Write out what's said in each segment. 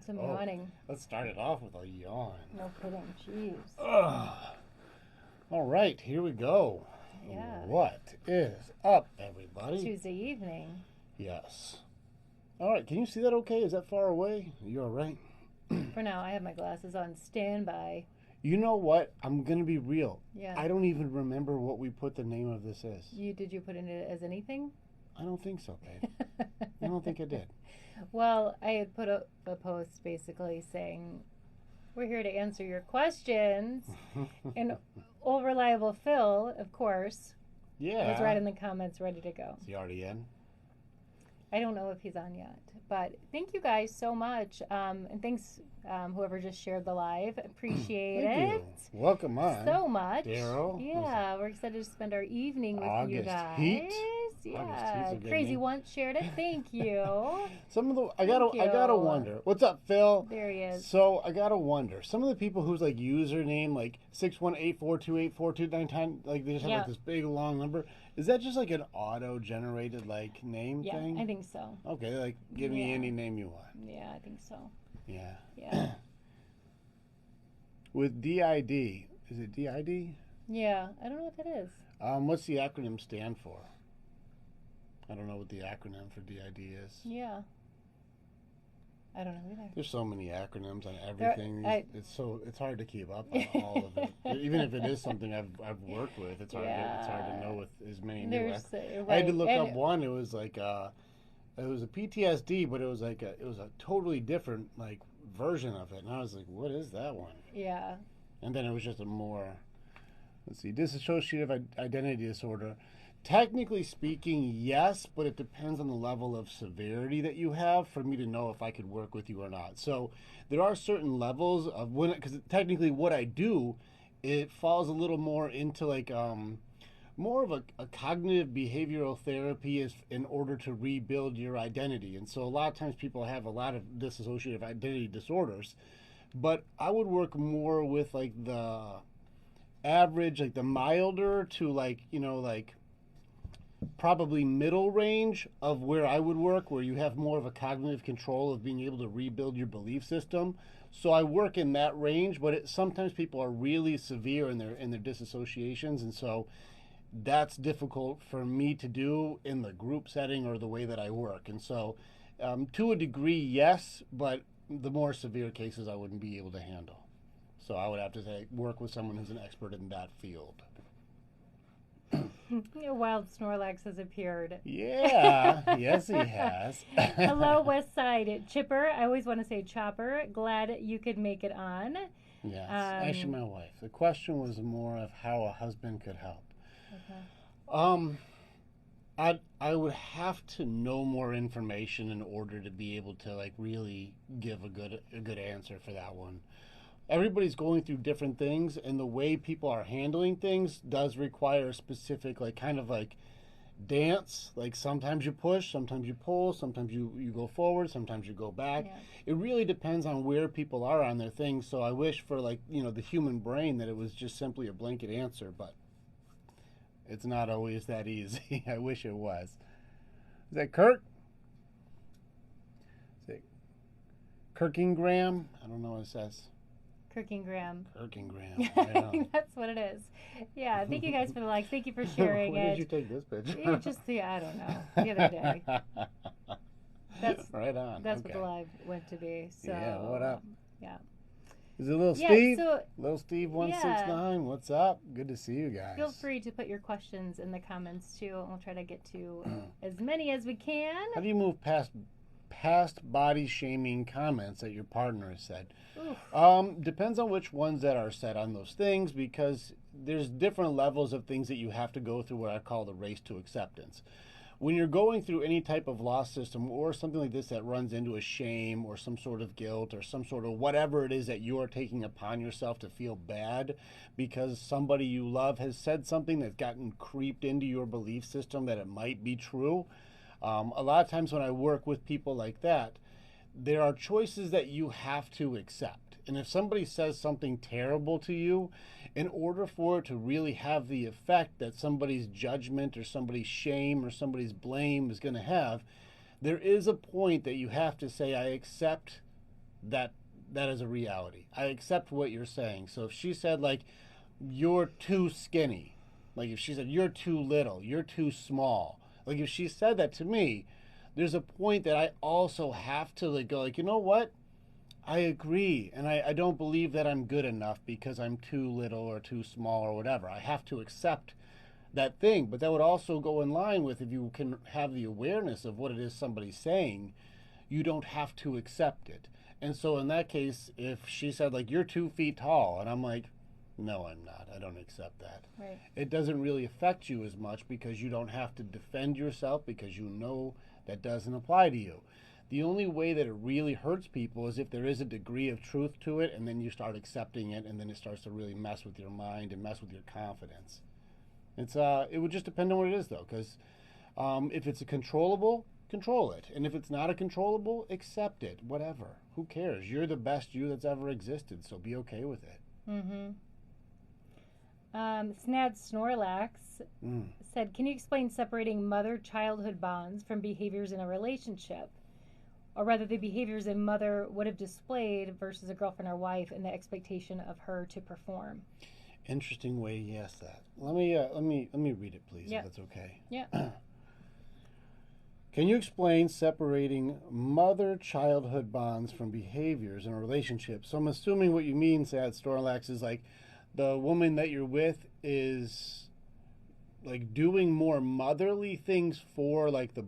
Some yawning. Let's start it off with a yawn. No kidding. Jeez. All right, here we go. Yeah. What is up, everybody? Tuesday evening. Yes. All right, can you see that okay? Is that far away? Are you all right? For now, I have my glasses on standby. You know what? I'm going to be real. Yeah. I don't even remember what we put the name of this as. Did you put it as anything? I don't think so, babe. I don't think I did. Well, I had put up a post basically saying, we're here to answer your questions. And old reliable Phil, of course, was right in the comments ready to go. Is he already in? I don't know if he's on yet. But thank you guys so much. And thanks, whoever just shared the live. Appreciate Thank it. you. Welcome on. So much. Daryl. Yeah, we're excited to spend our evening with August you guys. Heat. Yeah. August Heat's a good Crazy name. Once shared it. Thank you. Some of the I gotta wonder. What's up, Phil? There he is. So I gotta wonder. Some of the people whose like username like 618428429, like they just have like this big long number. Is that just like an auto generated like name thing? Yeah, I think so. Okay, like give me any name you want. Yeah, I think so. Yeah. Yeah. With DID, is it DID? Yeah, I don't know what that is. What's the acronym stand for? I don't know what the acronym for DID is. Yeah. I don't know either. There's so many acronyms on everything. It's hard to keep up on all of it. Even if it is something I've worked with, it's hard to know with as many new. I had to look up one. It was like it was a PTSD, but it was like it was a totally different like version of it, and I was like, what is that one? Yeah. And then it was just a more, let's see, dissociative identity disorder. Technically speaking, yes, but it depends on the level of severity that you have for me to know if I could work with you or not. So there are certain levels of when, because technically what I do, it falls a little more into like more of a cognitive behavioral therapy is in order to rebuild your identity. And so a lot of times people have a lot of dissociative identity disorders, but I would work more with like the average, like the milder to like, you know, like probably middle range of where I would work, where you have more of a cognitive control of being able to rebuild your belief system. So I work in that range, but sometimes people are really severe in their disassociations, and so that's difficult for me to do in the group setting or the way that I work. And so to a degree, yes, but the more severe cases I wouldn't be able to handle. So I would have to work with someone who's an expert in that field. Wild Snorlax has appeared. Yeah, yes he has. Hello, West Side Chipper. I always want to say Chopper. Glad you could make it on. Yes, actually my wife. The question was more of how a husband could help. Okay. I would have to know more information in order to be able to like really give a good answer for that one. Everybody's going through different things, and the way people are handling things does require a specific like kind of like dance. Like sometimes you push, sometimes you pull, sometimes you go forward, sometimes you go back. Yeah. It really depends on where people are on their things. So I wish for like, you know, the human brain that it was just simply a blanket answer, but it's not always that easy. I wish it was. Is that Kirk? Is it Kirkingram? I don't know what it says. Kirkingram. Kirkingram. I think that's what it is. Yeah, thank you guys for the likes. Thank you for sharing Where did you take this picture? I don't know. The other day. That's right on. That's what the live went to be. So yeah, what up? Yeah. Is it Little Steve? So, Little Steve 169. What's up? Good to see you guys. Feel free to put your questions in the comments too, and we'll try to get to as many as we can. How do you move past body shaming comments that your partner has said? Depends on which ones that are said on those things, because there's different levels of things that you have to go through what I call the race to acceptance. When you're going through any type of law system or something like this that runs into a shame or some sort of guilt or some sort of whatever it is that you are taking upon yourself to feel bad because somebody you love has said something that's gotten creeped into your belief system that it might be true. A lot of times when I work with people like that, there are choices that you have to accept. And if somebody says something terrible to you, in order for it to really have the effect that somebody's judgment or somebody's shame or somebody's blame is going to have, there is a point that you have to say, I accept that is a reality. I accept what you're saying. So if she said, like, you're too skinny, like if she said, you're too little, you're too small, like if she said that to me, there's a point that I also have to like go, like, you know what? I agree, and I don't believe that I'm good enough because I'm too little or too small or whatever. I have to accept that thing, but that would also go in line with, if you can have the awareness of what it is somebody's saying, you don't have to accept it. And so in that case, if she said, like, you're 2 feet tall, and I'm like, no, I'm not. I don't accept that. Right. It doesn't really affect you as much because you don't have to defend yourself because you know that doesn't apply to you. The only way that it really hurts people is if there is a degree of truth to it, and then you start accepting it, and then it starts to really mess with your mind and mess with your confidence. It would just depend on what it is, though, because if it's a controllable, control it. And if it's not a controllable, accept it. Whatever. Who cares? You're the best you that's ever existed, so be okay with it. Mm-hmm. Snad Snorlax said, can you explain separating mother-childhood bonds from behaviors in a relationship? Or rather, the behaviors a mother would have displayed versus a girlfriend or wife and the expectation of her to perform? Interesting way you asked that. Let me read it, please, if that's okay. Yeah. Can you explain separating mother-childhood bonds from behaviors in a relationship? So I'm assuming what you mean, Sad Snorlax, is like the woman that you're with is like doing more motherly things for like the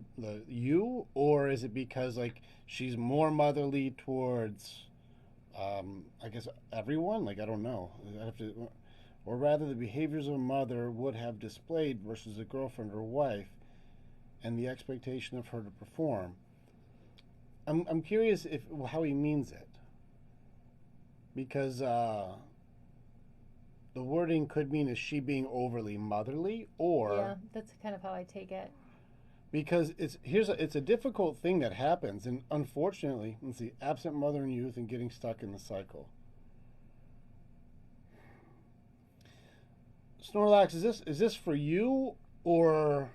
you, or is it because like she's more motherly towards I guess everyone? Like, I don't know. I have to, or rather, the behaviors of a mother would have displayed versus a girlfriend or wife, and the expectation of her to perform. I'm curious if how he means it, because the wording could mean, is she being overly motherly, or yeah, that's kind of how I take it. Because it's a difficult thing that happens, and unfortunately, let's see, absent mother in youth and getting stuck in the cycle. Snorlax, is this for you, or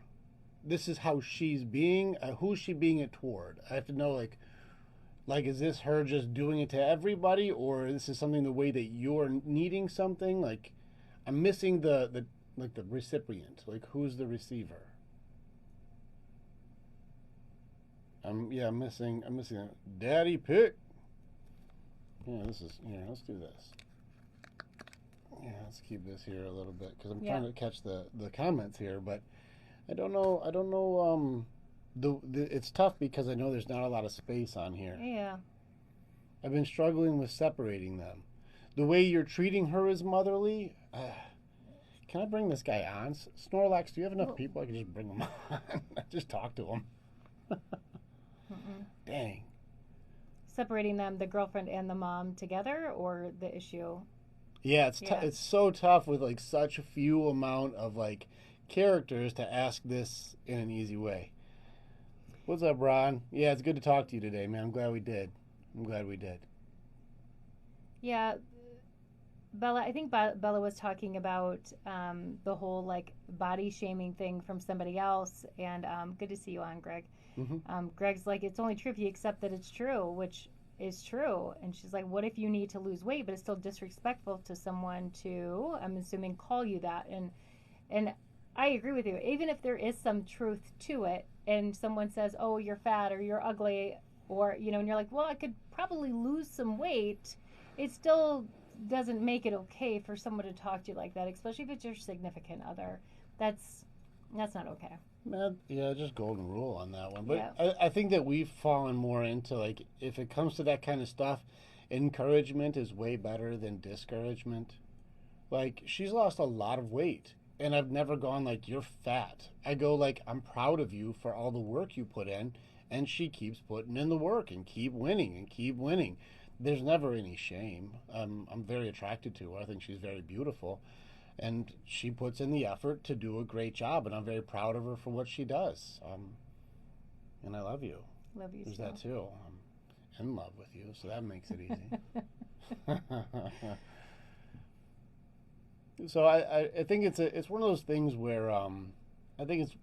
this is how she's being? Who's she being it toward? I have to know, like is this her just doing it to everybody, or this is something the way that you're needing something? Like, I'm missing the recipient. Like, who's the receiver? I'm missing a daddy pick. Yeah, let's do this. Yeah, let's keep this here a little bit because I'm trying to catch the comments here, but I don't know. It's tough because I know there's not a lot of space on here. Yeah. I've been struggling with separating them. The way you're treating her is motherly. Can I bring this guy on? Snorlax, do you have enough people I can just bring him on? Just talk to him. Dang. Separating them, the girlfriend and the mom together, or the issue? Yeah, it's so tough with like such a few amount of like characters to ask this in an easy way. What's up, Ron? Yeah, it's good to talk to you today, man. I'm glad we did. Yeah, Bella, I think Bella was talking about the whole like body shaming thing from somebody else, and good to see you on, Greg. Mm-hmm. Greg's like, it's only true if you accept that it's true, which is true. And she's like, what if you need to lose weight, but it's still disrespectful to someone to, I'm assuming, call you that? And I agree with you. Even if there is some truth to it, and someone says, oh, you're fat or you're ugly, or, and you're like, well, I could probably lose some weight, it still doesn't make it okay for someone to talk to you like that, especially if it's your significant other. That's not okay. Yeah, just golden rule on that one. But yeah. I think that we've fallen more into, like, if it comes to that kind of stuff, encouragement is way better than discouragement. Like, she's lost a lot of weight, and I've never gone like, you're fat. I go like, I'm proud of you for all the work you put in, and she keeps putting in the work and keep winning. There's never any shame. I'm very attracted to her. I think she's very beautiful. And she puts in the effort to do a great job, and I'm very proud of her for what she does. And I love you. Love you. There's that too. I'm in love with you, so that makes it easy. So I think it's one of those things where I think it's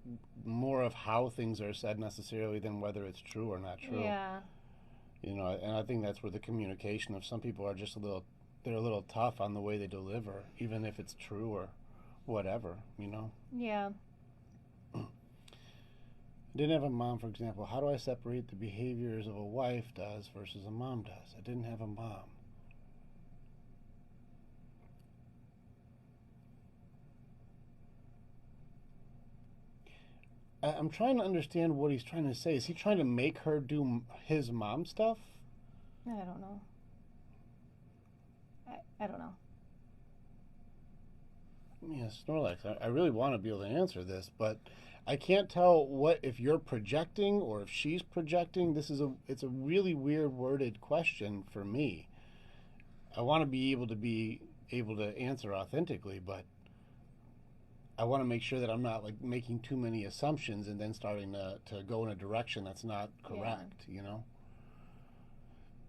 more of how things are said necessarily than whether it's true or not true. Yeah. You know, and I think that's where the communication of some people are just they're a little tough on the way they deliver, even if it's true or whatever, you know? Yeah. I didn't have a mom, for example. How do I separate the behaviors of a wife does versus a mom does? I didn't have a mom. I'm trying to understand what he's trying to say. Is he trying to make her do his mom stuff? I don't know. I don't know. Yeah, Snorlax, I really want to be able to answer this, but I can't tell what if you're projecting or if she's projecting. It's a really weird worded question for me. I want to be able to answer authentically, but I want to make sure that I'm not like making too many assumptions and then starting to go in a direction that's not correct, you know?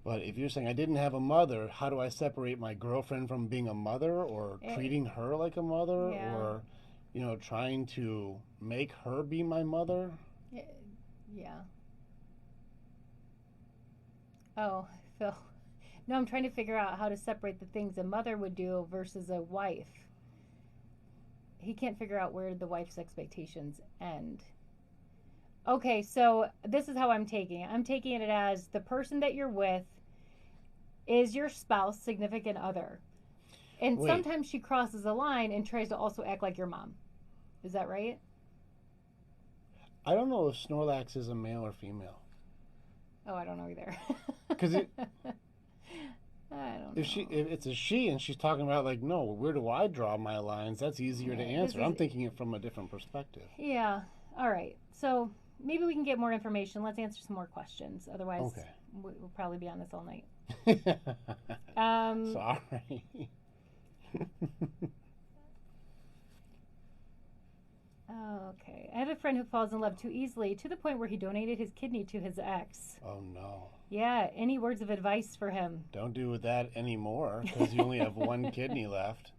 But if you're saying I didn't have a mother, how do I separate my girlfriend from being a mother or treating her like a mother or, you know, trying to make her be my mother? Yeah. Oh, Phil. No, I'm trying to figure out how to separate the things a mother would do versus a wife. He can't figure out where the wife's expectations end. Okay, so this is how I'm taking it. I'm taking it as the person that you're with is your spouse, significant other. And sometimes she crosses a line and tries to also act like your mom. Is that right? I don't know if Snorlax is a male or female. Oh, I don't know either. Because I don't know. If it's a she and she's talking about like, no, where do I draw my lines? That's easier to answer. I'm thinking it from a different perspective. Yeah. All right. So maybe we can get more information. Let's answer some more questions. Otherwise, we'll probably be on this all night. Sorry. Okay. I have a friend who falls in love too easily to the point where he donated his kidney to his ex. Oh, no. Yeah. Any words of advice for him? Don't do that anymore because you only have one kidney left.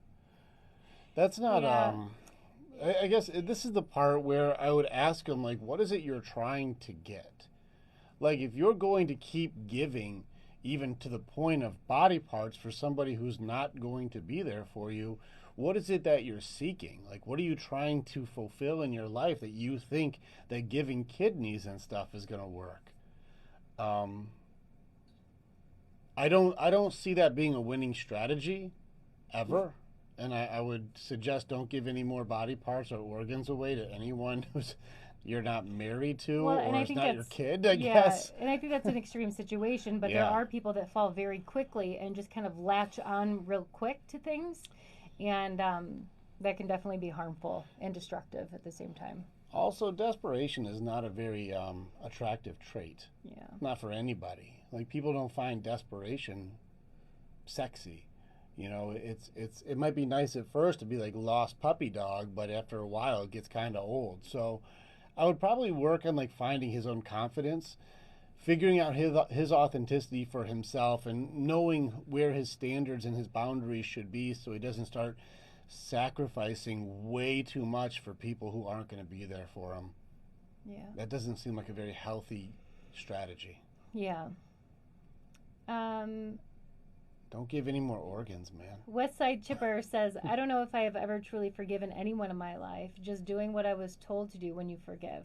That's not, I guess this is the part where I would ask him, like, what is it you're trying to get? Like, if you're going to keep giving even to the point of body parts for somebody who's not going to be there for you, what is it that you're seeking? Like, what are you trying to fulfill in your life that you think that giving kidneys and stuff is going to work? I don't see that being a winning strategy ever. And I would suggest don't give any more body parts or organs away to anyone who's you're not married to or is not your kid, I guess. And I think that's an extreme situation, but there are people that fall very quickly and just kind of latch on real quick to things. And that can definitely be harmful and destructive at the same time. Also, desperation is not a very attractive trait. Yeah. Not for anybody. Like, people don't find desperation sexy. You know, it might be nice at first to be like lost puppy dog, but after a while it gets kind of old. So I would probably work on like finding his own confidence, figuring out his authenticity for himself, and knowing where his standards and his boundaries should be so he doesn't start sacrificing way too much for people who aren't going to be there for him. Yeah. That doesn't seem like a very healthy strategy. Yeah. Don't give any more organs, man. Westside Chipper says, I don't know if I have ever truly forgiven anyone in my life, just doing what I was told to do when you forgive.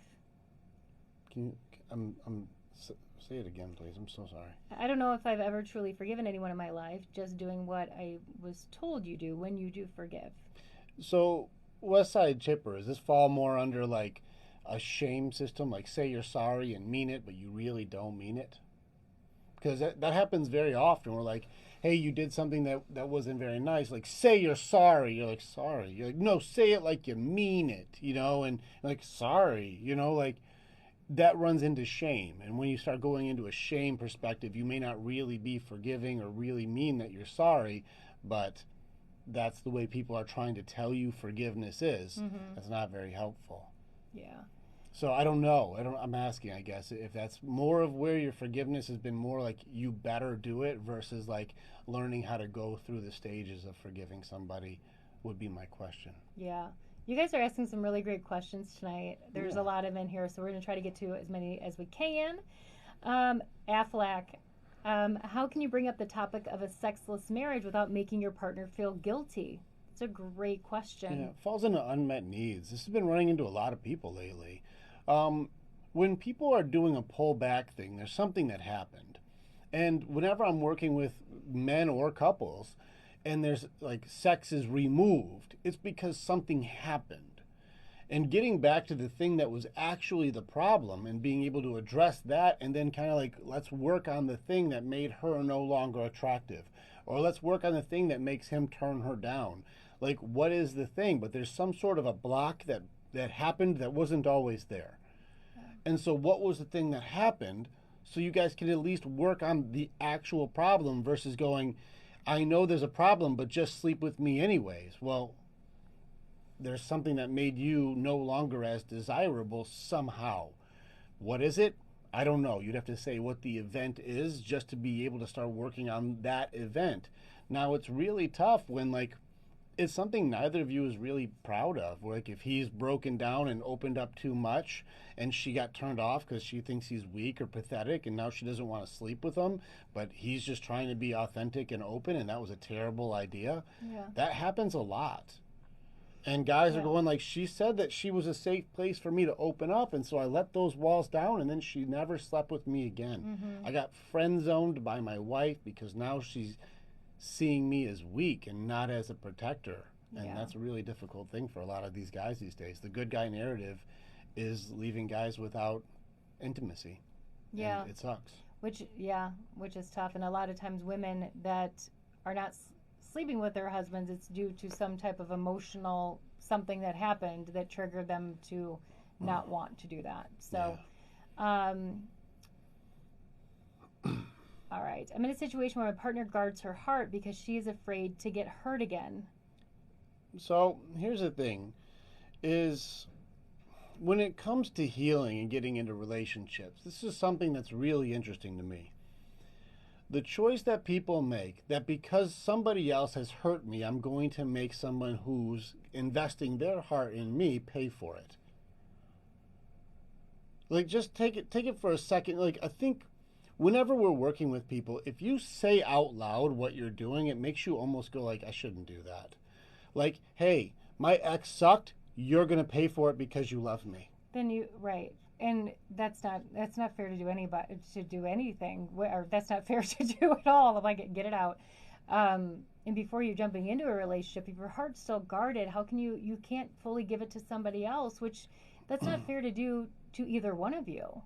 Can you, say it again, please. I'm so sorry. I don't know if I've ever truly forgiven anyone in my life, just doing what I was told you do when you do forgive. So, Westside Chipper, does this fall more under like a shame system? Like, say you're sorry and mean it, but you really don't mean it? Because that happens very often. We're like, hey, you did something that wasn't very nice. Like, say you're sorry. You're like, sorry. You're like, no, say it like you mean it, you know? And like, sorry, you know, like that runs into shame. And when you start going into a shame perspective, you may not really be forgiving or really mean that you're sorry, but that's the way people are trying to tell you forgiveness is. Mm-hmm. That's not very helpful. Yeah. So I don't know. I'm asking, I guess, if that's more of where your forgiveness has been more like you better do it versus like learning how to go through the stages of forgiving somebody would be my question. Yeah. You guys are asking some really great questions tonight. There's a lot of in here, so we're going to try to get to as many as we can. Aflac, how can you bring up the topic of a sexless marriage without making your partner feel guilty? It's a great question. Yeah, it falls into unmet needs. This has been running into a lot of people lately. When people are doing a pullback thing, there's something that happened. And whenever I'm working with men or couples, and there's like sex is removed, it's because something happened. And getting back to the thing that was actually the problem and being able to address that, and then kind of like, let's work on the thing that made her no longer attractive, or let's work on the thing that makes him turn her down. Like, what is the thing? But there's some sort of a block that happened that wasn't always there. And so what was the thing that happened? So you guys can at least work on the actual problem versus going, I know there's a problem, but just sleep with me anyways. Well, there's something that made you no longer as desirable somehow. What is it? I don't know. You'd have to say what the event is just to be able to start working on that event. Now, it's really tough when, like, it's something neither of you is really proud of. Like, if he's broken down and opened up too much and she got turned off because she thinks he's weak or pathetic and now she doesn't want to sleep with him, but he's just trying to be authentic and open and that was a terrible idea. Yeah. That happens a lot. And guys are going like, she said that she was a safe place for me to open up, and so I let those walls down, and then she never slept with me again. Mm-hmm. I got friend-zoned by my wife because now she's seeing me as weak and not as a protector. And that's a really difficult thing for a lot of these guys these days. The good guy narrative is leaving guys without intimacy. Yeah. And it sucks. Which is tough. And a lot of times women that are not sleeping with their husbands, it's due to some type of emotional something that happened that triggered them to not want to do that. So, all right. I'm in a situation where my partner guards her heart because she is afraid to get hurt again. So here's the thing, is when it comes to healing and getting into relationships, this is something that's really interesting to me. The choice that people make, that because somebody else has hurt me, I'm going to make someone who's investing their heart in me pay for it. Like, just take it for a second. Like, I think whenever we're working with people, if you say out loud what you're doing, it makes you almost go like, I shouldn't do that. Like, hey, my ex sucked, you're going to pay for it because you love me. Right. And that's not fair to do anything, or that's not fair to do at all. I'm like, get it out. And before you're jumping into a relationship, if your heart's still guarded, how can you can't fully give it to somebody else, which that's not fair to do to either one of you.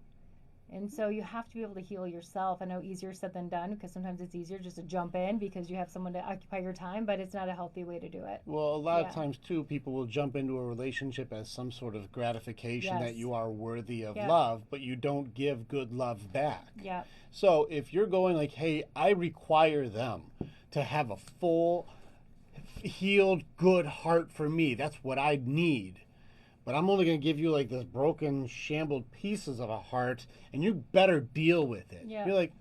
And so you have to be able to heal yourself. I know easier said than done, because sometimes it's easier just to jump in because you have someone to occupy your time, but it's not a healthy way to do it. Well, a lot of times, too, people will jump into a relationship as some sort of gratification that you are worthy of love, but you don't give good love back. Yeah. So if you're going like, hey, I require them to have a full, healed, good heart for me, that's what I need. But I'm only going to give you like this broken, shambled pieces of a heart, and you better deal with it. Yeah. You're like,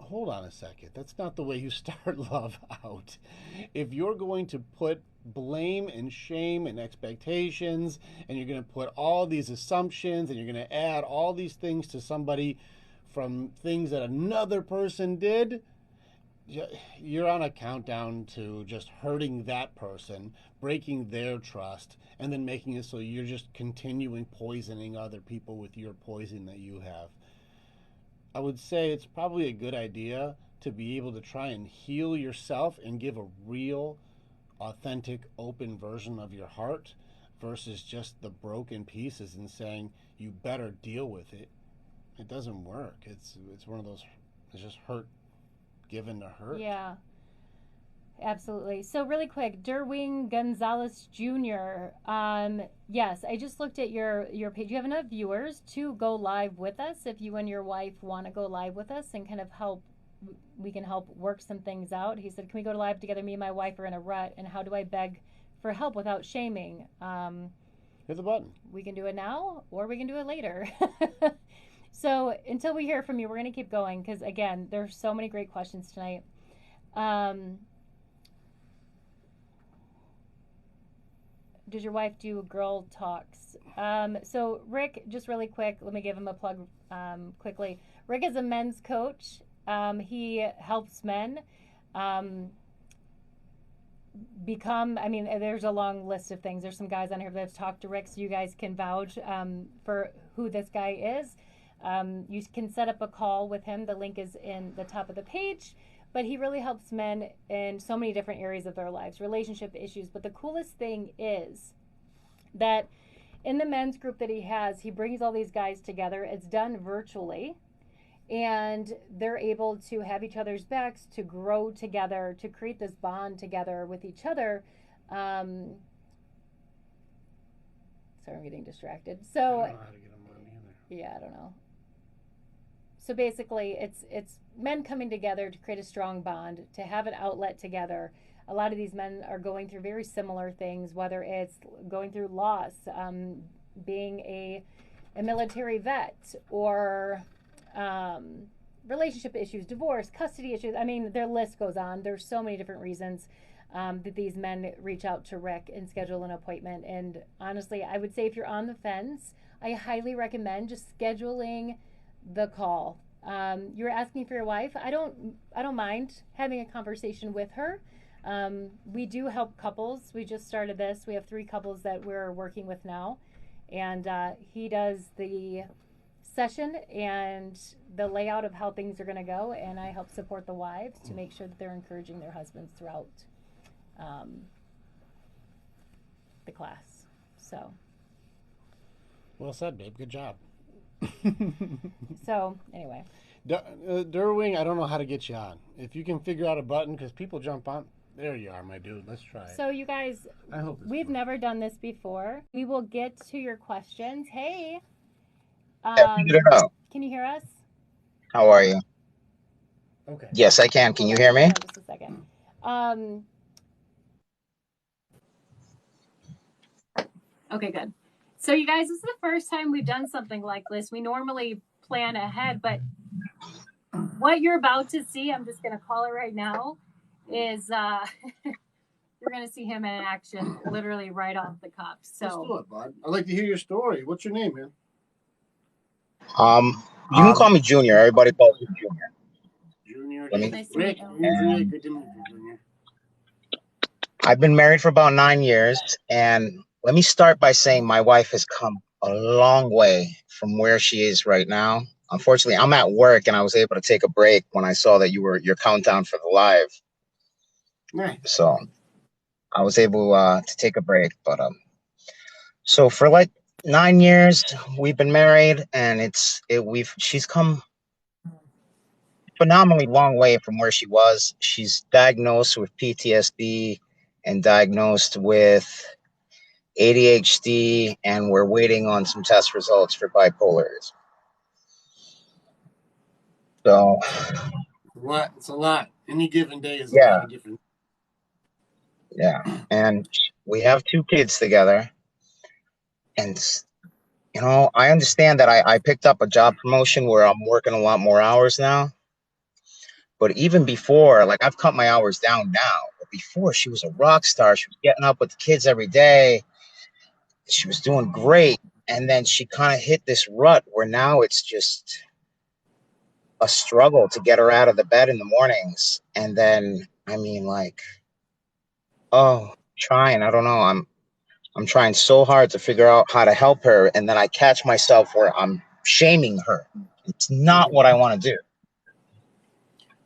hold on a second. That's not the way you start love out. If you're going to put blame and shame and expectations, and you're going to put all these assumptions, and you're going to add all these things to somebody from things that another person did, you're on a countdown to just hurting that person, breaking their trust, and then making it so you're just continuing poisoning other people with your poison that you have. I would say it's probably a good idea to be able to try and heal yourself and give a real, authentic, open version of your heart versus just the broken pieces and saying, you better deal with it. It doesn't work. It's one of those, it's just hurt given to hurt. Yeah, absolutely. So really quick, Derwing Gonzalez Jr. Yes, I just looked at your page. You have enough viewers to go live with us if you and your wife want to go live with us and kind of help. We can help work some things out. He said, can we go to live together? Me and my wife are in a rut, and how do I beg for help without shaming? Hit the button. We can do it now, or we can do it later. So until we hear from you, we're going to keep going because, again, there's so many great questions tonight. does your wife do girl talks? So Rick, just really quick, let me give him a plug quickly. Rick is a men's coach. He helps men become, I mean, there's a long list of things. There's some guys on here that have talked to Rick, so you guys can vouch for who this guy is. You can set up a call with him. The link is in the top of the page. But he really helps men in so many different areas of their lives, relationship issues. But the coolest thing is that in the men's group that he has, he brings all these guys together. It's done virtually. And they're able to have each other's backs, to grow together, to create this bond together with each other. Sorry, I'm getting distracted. So, I don't know how to get them on either. Yeah, I don't know. So basically, it's men coming together to create a strong bond, to have an outlet together. A lot of these men are going through very similar things, whether it's going through loss, being a military vet, or relationship issues, divorce, custody issues. I mean, their list goes on. There's so many different reasons that these men reach out to Rick and schedule an appointment. And honestly, I would say if you're on the fence, I highly recommend just scheduling the call. You're asking for your wife. I don't mind having a conversation with her. We do help couples. We just started this. We have 3 couples that we're working with now, and he does the session and the layout of how things are going to go, and I help support the wives to make sure that they're encouraging their husbands throughout the class. So well said, babe. Good job. So anyway, Derwing, I don't know how to get you on. If you can figure out a button, because people jump on. There you are, my dude. Let's try it. So you guys, we've never done this before. We will get to your questions. Hey, can you hear us? How are you? Okay. Yes, I can. Can you hear me? Just a second. Okay, good. So you guys, this is the first time we've done something like this. We normally plan ahead, but what you're about to see, I'm just going to call it right now, is you're going to see him in action literally right off the cuff. So let's do it, bud. I'd like to hear your story. What's your name, man? You can call me Junior. Everybody calls me Junior. Junior. Nice to meet you. Good to meet you, Junior. I've been married for about 9 years, and let me start by saying my wife has come a long way from where she is right now. Unfortunately, I'm at work, and I was able to take a break when I saw that your countdown for the live. Nice. So I was able to take a break, but so for like 9 years we've been married, and she's come phenomenally long way from where she was. She's diagnosed with PTSD and diagnosed with ADHD, and we're waiting on some test results for bipolarism. So it's a lot. Any given day is a yeah, lot of different. yeah. And we have 2 kids together, and I understand that I picked up a job promotion where I'm working a lot more hours now. But even before, like, I've cut my hours down now. But before, she was a rock star. She was getting up with the kids every day. She was doing great. And then she kind of hit this rut where now it's just a struggle to get her out of the bed in the mornings. And then, I mean, like, trying. I don't know. I'm trying so hard to figure out how to help her. And then I catch myself where I'm shaming her. It's not what I want to do.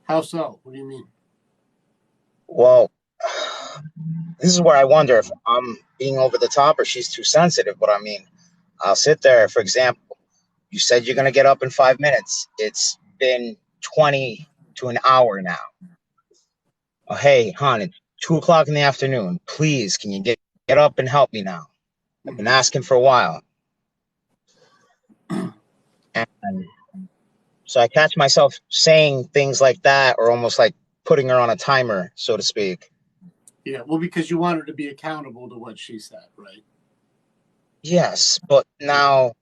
How so? What do you mean? Well, this is where I wonder if I'm being over the top or she's too sensitive. But I mean, I'll sit there. For example, you said you're going to get up in 5 minutes. It's been 20 to an hour now. Oh, hey, hon, it's 2:00 in the afternoon. Please, can you get up and help me now? I've been asking for a while. And so I catch myself saying things like that, or almost like putting her on a timer, so to speak. Yeah, well, because you want her to be accountable to what she said, right? Yes, but now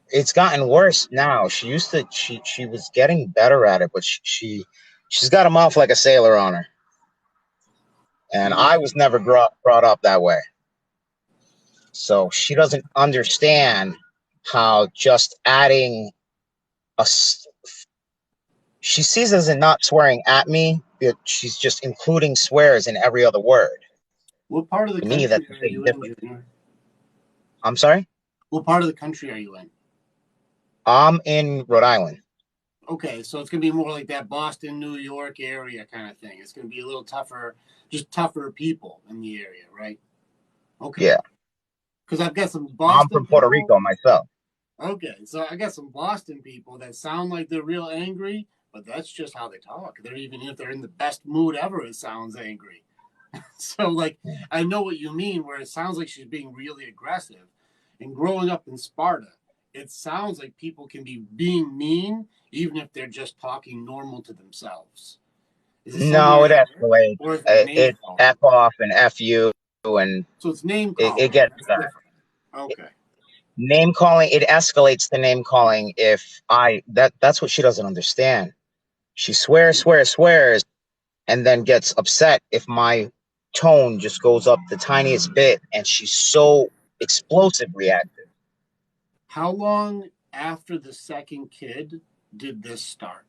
it's gotten worse now. She was getting better at it, but she's got a mouth like a sailor on her. And I was never brought up that way. So she doesn't understand how just adding she sees it as not swearing at me, but she's just including swears in every other word. What part of the country are you in, Junior? I'm sorry? What part of the country are you in? I'm in Rhode Island. Okay, so it's going to be more like that Boston, New York area kind of thing. It's going to be a little tougher, just tougher people in the area, right? Okay. Yeah. Because I've got some Boston I'm from Puerto Rico myself. Okay, so I got some Boston people that sound like they're real angry, but that's just how they talk. They're even if they're in the best mood ever, it sounds angry. So, like, I know what you mean, where it sounds like she's being really aggressive. And growing up in Sparta, it sounds like people can be being mean even if they're just talking normal to themselves. No, it escalates. It's F off and F you, and so it's name calling. It gets okay. Name calling. It escalates to name calling. If that's what she doesn't understand. She swears, and then gets upset if my tone just goes up the tiniest bit, and she's so explosive reactive. How long after the second kid did this start?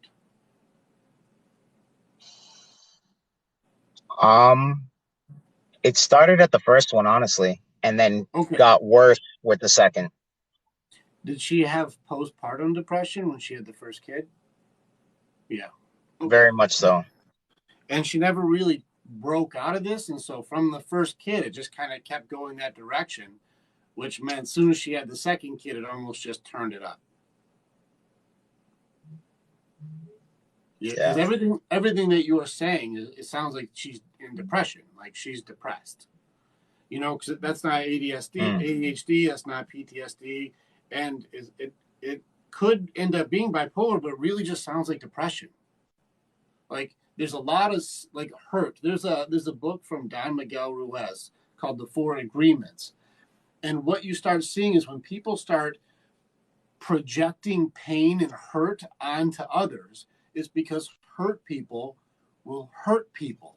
It started at the first one, honestly, and then got worse with the second. Did she have postpartum depression when she had the first kid? Yeah. Okay. Very much so. And she never really broke out of this, and so from the first kid, it just kind of kept going that direction, which meant as soon as she had the second kid, it almost just turned it up. Yeah, because everything that you are saying, it sounds like she's in depression, like she's depressed. You know, because that's not ADHD, that's not PTSD, and it could end up being bipolar, but it really just sounds like depression. Like there's a lot of like hurt. There's a book from Don Miguel Ruiz called The Four Agreements, and what you start seeing is when people start projecting pain and hurt onto others, is because hurt people will hurt people.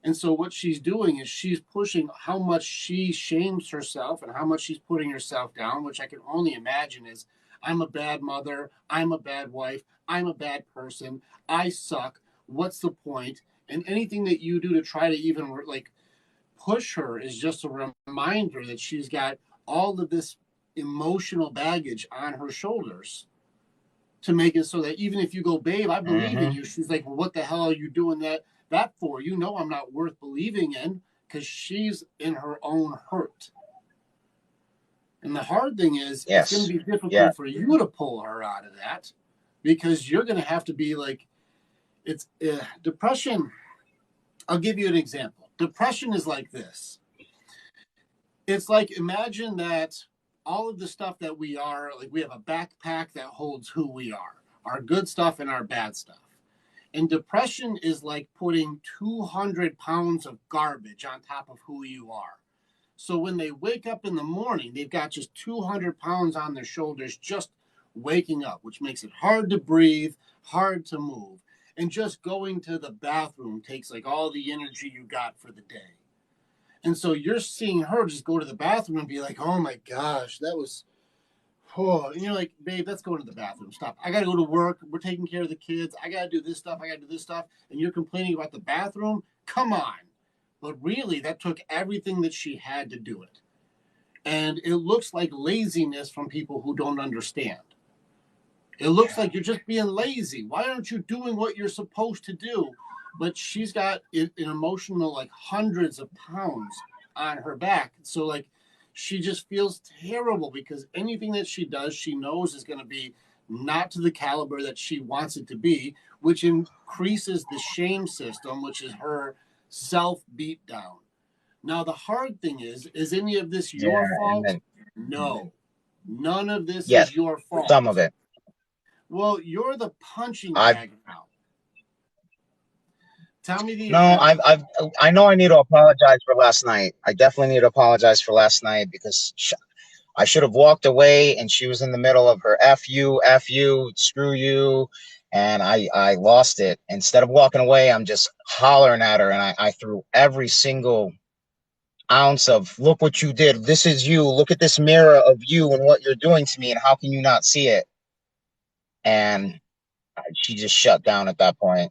And so what she's doing is she's pushing how much she shames herself and how much she's putting herself down, which I can only imagine is, I'm a bad mother, I'm a bad wife, I'm a bad person, I suck, what's the point? And anything that you do to try to even like push her is just a reminder that she's got all of this emotional baggage on her shoulders to make it so that even if you go, babe, I believe in you, she's like, well, what the hell are you doing that for? You know I'm not worth believing in, because she's in her own hurt. And the hard thing is, it's going to be difficult for you to pull her out of that, because you're going to have to be like, it's depression. I'll give you an example. Depression is like this. It's like, imagine that all of the stuff that we are, like we have a backpack that holds who we are, our good stuff and our bad stuff. And depression is like putting 200 pounds of garbage on top of who you are. So when they wake up in the morning, they've got just 200 pounds on their shoulders just waking up, which makes it hard to breathe, hard to move. And just going to the bathroom takes like all the energy you got for the day. And so you're seeing her just go to the bathroom and be like, oh my gosh, that was, oh. And you're like, babe, let's go to the bathroom. Stop. I got to go to work. We're taking care of the kids. I got to do this stuff. I got to do this stuff. And you're complaining about the bathroom? Come on. But really, that took everything that she had to do it. And it looks like laziness from people who don't understand. It looks like you're just being lazy. Why aren't you doing what you're supposed to do? But she's got an emotional, like hundreds of pounds on her back. So like she just feels terrible, because anything that she does, she knows is going to be not to the caliber that she wants it to be, which increases the shame system, which is her self beat down. Now, the hard thing is any of this your fault? No. None of this is your fault. Some of it. Well, you're the punching bag now. Tell me the I know I need to apologize for last night. I definitely need to apologize for last night, because I should have walked away, and she was in the middle of her F you, screw you, and I lost it. Instead of walking away, I'm just hollering at her, and I threw every single ounce of, look what you did. This is you. Look at this mirror of you and what you're doing to me, and how can you not see it? And she just shut down at that point.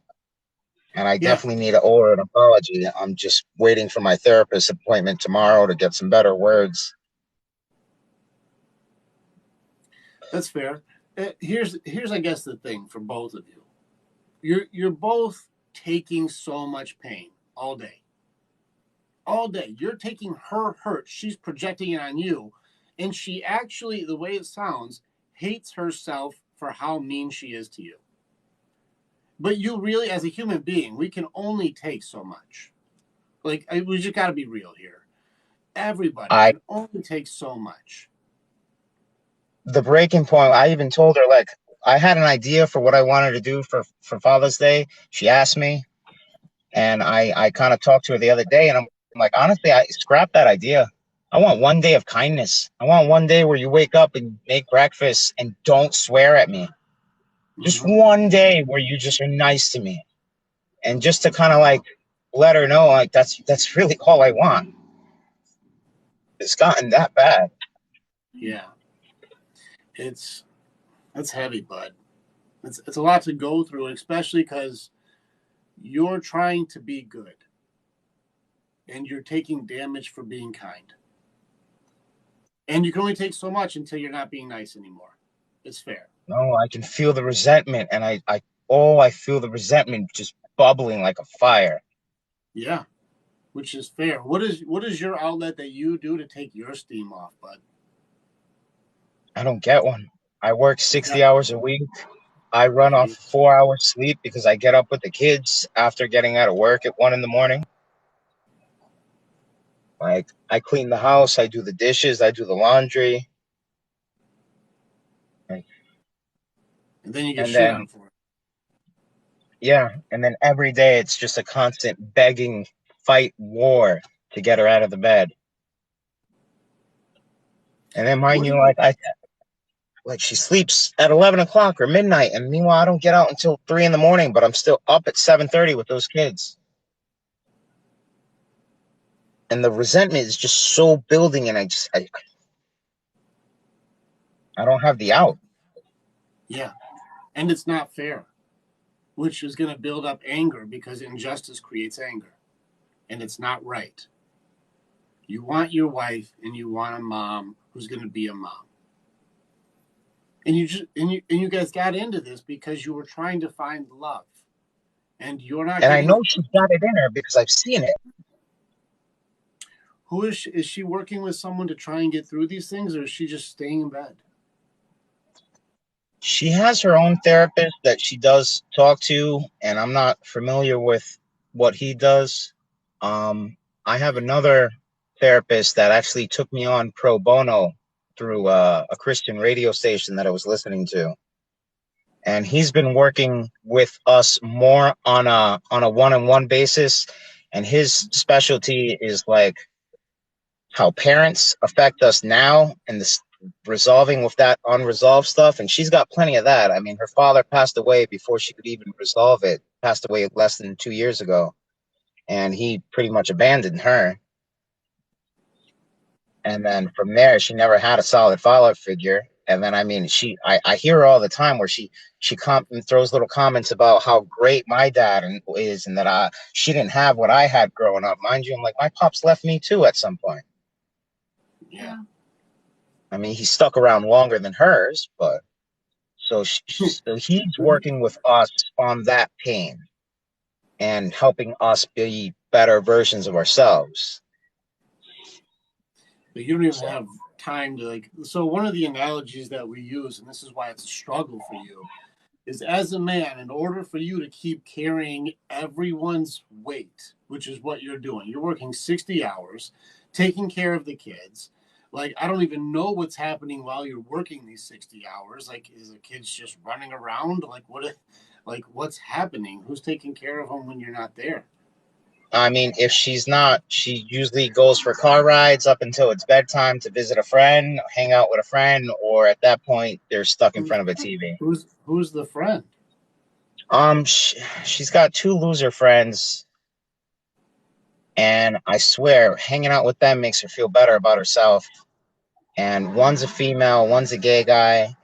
And I definitely need to owe her an apology. I'm just waiting for my therapist appointment tomorrow to get some better words. That's fair. Here's I guess the thing for both of you. You're both taking so much pain all day. All day. You're taking her hurt. She's projecting it on you. And she actually, the way it sounds, hates herself for how mean she is to you. But you really, as a human being, we can only take so much. Like, we just got to be real here. Everybody can only take so much. The breaking point, I even told her, like, I had an idea for what I wanted to do for Father's Day. She asked me, and I kind of talked to her the other day, and I'm like, honestly, I scrapped that idea. I want one day of kindness. I want one day where you wake up and make breakfast and don't swear at me. Just one day where you just are nice to me. And just to kind of like let her know, like, that's really all I want. It's gotten that bad. Yeah. That's heavy, bud. It's a lot to go through, especially because you're trying to be good and you're taking damage for being kind. And you can only take so much until you're not being nice anymore. It's fair. No, I can feel the resentment, and I feel the resentment just bubbling like a fire. Yeah, which is fair. What is your outlet that you do to take your steam off, bud? I don't get one. I work 60 hours a week. I run off 4 hours sleep because I get up with the kids after getting out of work at 1 a.m. Like, I clean the house, I do the dishes, I do the laundry. And then you get shit on for it. Yeah, and then every day it's just a constant begging, fight, war to get her out of the bed. And then mind you, like she sleeps at 11 o'clock or midnight, and meanwhile I don't get out until 3 a.m, but I'm still up at 7:30 with those kids. And the resentment is just so building, and I don't have the out. Yeah, and it's not fair, which is going to build up anger because injustice creates anger, and it's not right. You want your wife, and you want a mom who's going to be a mom. And you guys got into this because you were trying to find love, and you're not. And I know she's got it in her because I've seen it. Who is she? Is she working with someone to try and get through these things, or is she just staying in bed? She has her own therapist that she does talk to, and I'm not familiar with what he does. I have another therapist that actually took me on pro bono through a Christian radio station that I was listening to. And he's been working with us more on a one-on-one basis, and his specialty is like how parents affect us now and this resolving with that unresolved stuff. And she's got plenty of that. I mean, her father passed away before she could even resolve it, passed away less than 2 years ago, and he pretty much abandoned her. And then from there, she never had a solid father figure. And then, I mean, I hear her all the time where she throws little comments about how great my dad is, and that she didn't have what I had growing up. Mind you, I'm like, my pops left me too at some point. Yeah. I mean, he stuck around longer than hers, but so he's working with us on that pain and helping us be better versions of ourselves. But you don't even have time to so one of the analogies that we use, and this is why it's a struggle for you, is as a man, in order for you to keep carrying everyone's weight, which is what you're doing, you're working 60 hours, taking care of the kids. Like, I don't even know what's happening while you're working these 60 hours. Like, is the kids just running around? Like, what's happening? Who's taking care of them when you're not there? I mean, if she's not, she usually goes for car rides up until it's bedtime to visit a friend, hang out with a friend, or at that point they're stuck in front of a TV. Who's the friend? She's got 2 loser friends, and I swear, hanging out with them makes her feel better about herself. And one's a female, one's a gay guy,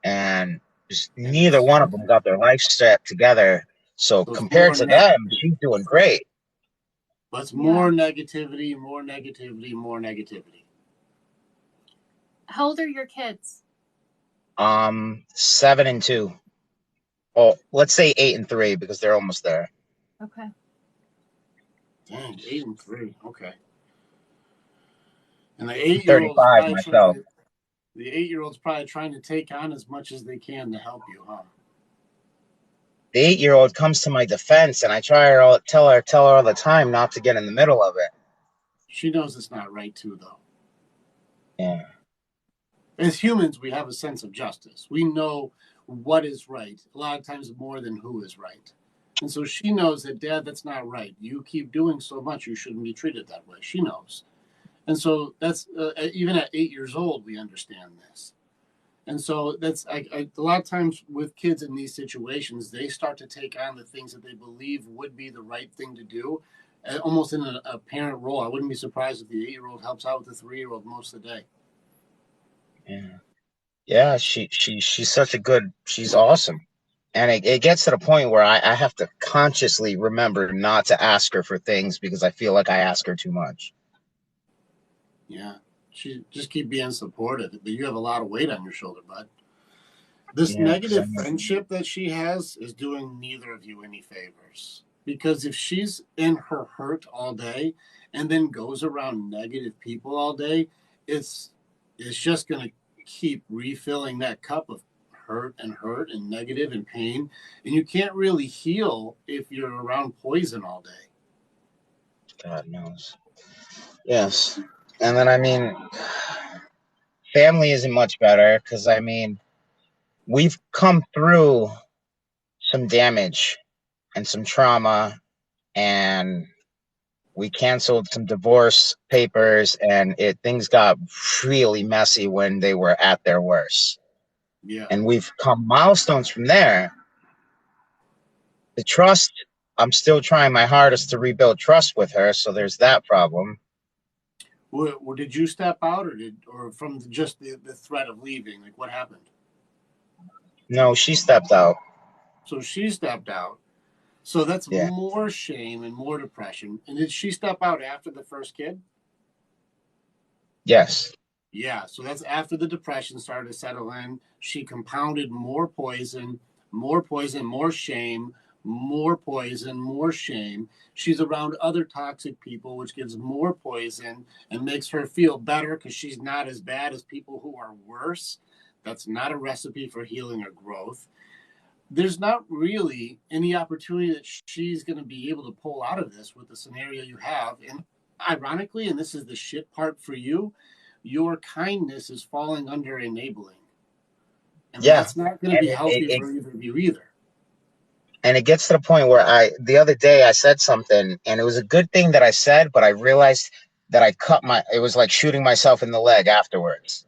and just neither one of them got their life set together. So compared to them, she's doing great. But it's more negativity, more negativity, more negativity. How old are your kids? 7 and 2. Oh, let's say 8 and 3 because they're almost there. Okay. Dang, 8 and 3. Okay. And the 8-year-old 35 myself. The 8-year-old's probably trying to take on as much as they can to help you, huh? The 8-year-old comes to my defense, and I tell her all the time not to get in the middle of it. She knows it's not right too, though. Yeah. As humans, we have a sense of justice. We know what is right, a lot of times more than who is right. And so she knows that, Dad, that's not right. You keep doing so much, you shouldn't be treated that way. She knows. And so that's, even at 8 years old, we understand this. And so that's, a lot of times with kids in these situations, they start to take on the things that they believe would be the right thing to do, almost in a parent role. I wouldn't be surprised if the 8-year-old helps out with the 3-year-old most of the day. Yeah, she's such a good, she's awesome. And it gets to the point where I have to consciously remember not to ask her for things because I feel like I ask her too much. Yeah, she just keep being supportive. But you have a lot of weight on your shoulder, bud. This negative friendship that she has is doing neither of you any favors. Because if she's in her hurt all day and then goes around negative people all day, it's just going to keep refilling that cup of hurt and negative and pain. And you can't really heal if you're around poison all day. God knows. Yes. And then, I mean, family isn't much better because, I mean, we've come through some damage and some trauma, and we canceled some divorce papers, and things got really messy when they were at their worst. Yeah. And we've come milestones from there. The trust, I'm still trying my hardest to rebuild trust with her, so there's that problem. Well, did you step out, or from just the threat of leaving? Like, what happened? No, she stepped out. So she stepped out. So that's more shame and more depression. And did she step out after the first kid? Yes. Yeah, so that's after the depression started to settle in. She compounded more poison, more shame, more poison, more shame. She's around other toxic people, which gives more poison and makes her feel better because she's not as bad as people who are worse. That's not a recipe for healing or growth. There's not really any opportunity that she's going to be able to pull out of this with the scenario you have. And ironically, and this is the shit part for you, your kindness is falling under enabling. And that's not going to be healthy for either of you either. And it gets to the point where the other day I said something, and it was a good thing that I said, but I realized that it was like shooting myself in the leg afterwards.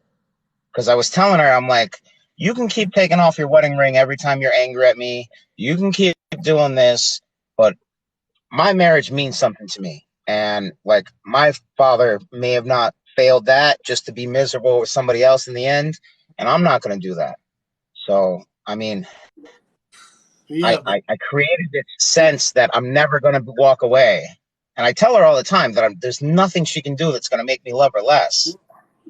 Because I was telling her, I'm like, you can keep taking off your wedding ring every time you're angry at me. You can keep doing this, but my marriage means something to me. And like, my father may have not failed that just to be miserable with somebody else in the end. And I'm not going to do that. So, I mean, I created this sense that I'm never going to walk away. And I tell her all the time that there's nothing she can do that's going to make me love her less.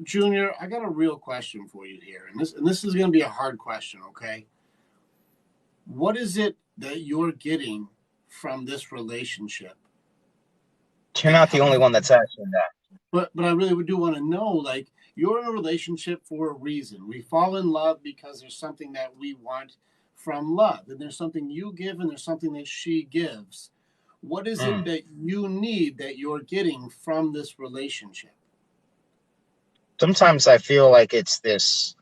Junior, I got a real question for you here. And this is going to be a hard question, okay? What is it that you're getting from this relationship? You're not the only one that's asking that. But I really do want to know, like, you're in a relationship for a reason. We fall in love because there's something that we want from love. And there's something you give and there's something that she gives. What is it that you need that you're getting from this relationship? Sometimes I feel like it's this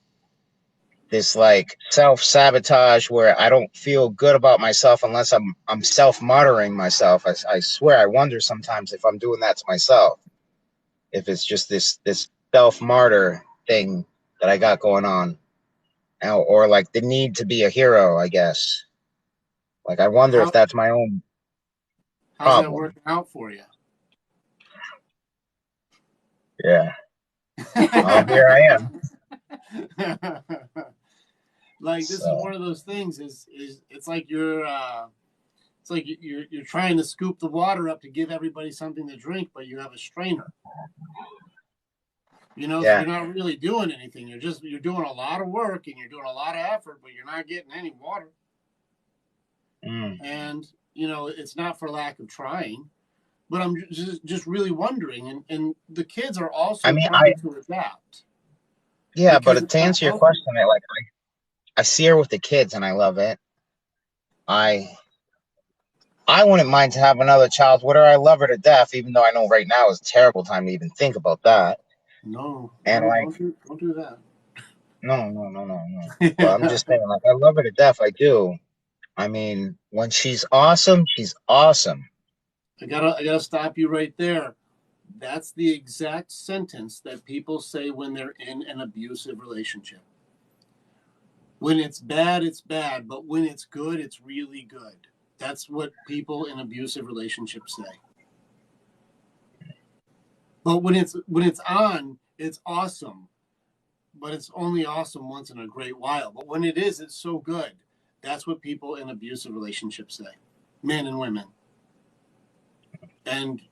this like self-sabotage where I don't feel good about myself unless I'm self-martyring myself. I swear I wonder sometimes if I'm doing that to myself. If it's just this self-martyr thing that I got going on. Or like the need to be a hero, I guess. Like I wonder if that's my own how's problem. that working out for you? Yeah. Oh, here I am. Like this is one of those things. Is it's like you're trying to scoop the water up to give everybody something to drink, but you have a strainer. You know, so you're not really doing anything. You're doing a lot of work and you're doing a lot of effort, but you're not getting any water. And you know, it's not for lack of trying, but I'm just really wondering. And the kids are also trying to adapt. Yeah, but to answer your question, I see her with the kids and I love it. I wouldn't mind to have another child with her. I love her to death, even though I know right now is a terrible time to even think about that. No, and don't do that. No. But I'm just saying, like, I love her to death. I do. I mean, when she's awesome, she's awesome. I gotta stop you right there. That's the exact sentence that people say when they're in an abusive relationship. When it's bad, but when it's good, it's really good. That's what people in abusive relationships say. But when it's on, it's awesome. But it's only awesome once in a great while. But when it is, it's so good. That's what people in abusive relationships say, men and women. And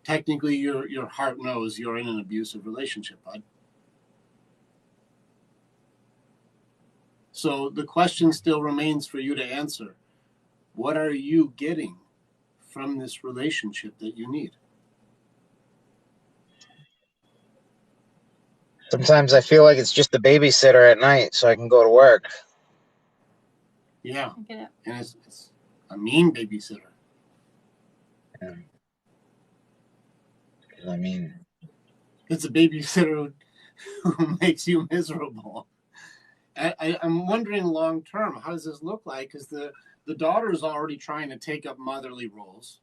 technically, your heart knows you're in an abusive relationship, bud. So the question still remains for you to answer. What are you getting from this relationship that you need? Sometimes I feel like it's just a babysitter at night so I can go to work. Yeah. And it's a mean babysitter. Yeah. I mean, it's a babysitter who makes you miserable. I'm wondering long term, how does this look like? Because the daughter is already trying to take up motherly roles.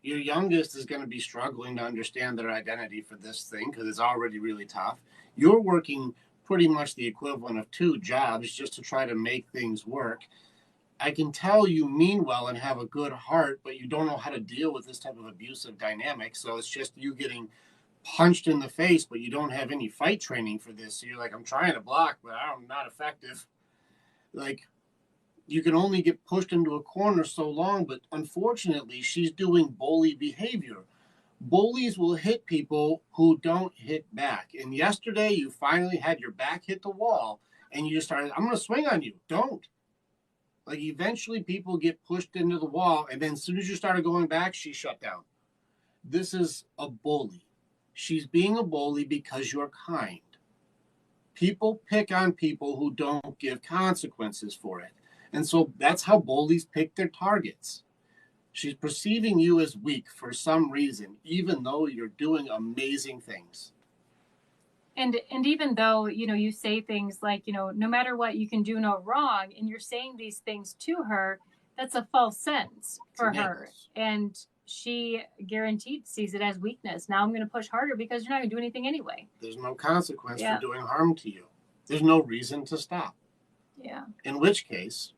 Your youngest is going to be struggling to understand their identity for this thing because it's already really tough. You're working pretty much the equivalent of 2 jobs just to try to make things work. I can tell you mean well and have a good heart, but you don't know how to deal with this type of abusive dynamic. So it's just you getting punched in the face, but you don't have any fight training for this. So you're like, I'm trying to block, but I'm not effective. Like, you can only get pushed into a corner so long, but unfortunately, she's doing bully behavior. Bullies will hit people who don't hit back. And yesterday, you finally had your back hit the wall, and you just started, I'm going to swing on you. Don't. Like, eventually, people get pushed into the wall, and then as soon as you started going back, she shut down. This is a bully. She's being a bully because you're kind. People pick on people who don't give consequences for it. And so that's how bullies pick their targets. She's perceiving you as weak for some reason, even though you're doing amazing things. And even though, you say things like, no matter what, you can do no wrong, and you're saying these things to her, that's a false sense for her. And she guaranteed sees it as weakness. Now I'm going to push harder because you're not going to do anything anyway. There's no consequence for doing harm to you. There's no reason to stop. Yeah. In which case,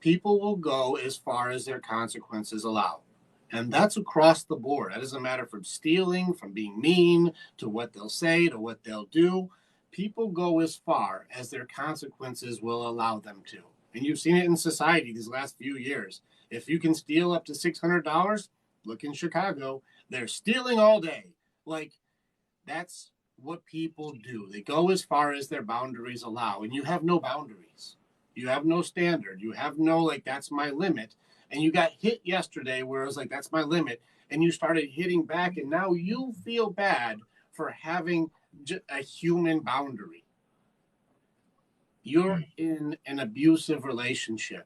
people will go as far as their consequences allow. And that's across the board. That doesn't matter from stealing, from being mean, to what they'll say, to what they'll do. People go as far as their consequences will allow them to. And you've seen it in society these last few years. If you can steal up to $600, look in Chicago, they're stealing all day. Like, that's what people do. They go as far as their boundaries allow. And you have no boundaries. You have no standard. You have no, like, that's my limit. And you got hit yesterday where it was like, that's my limit. And you started hitting back. And now you feel bad for having a human boundary. You're in an abusive relationship.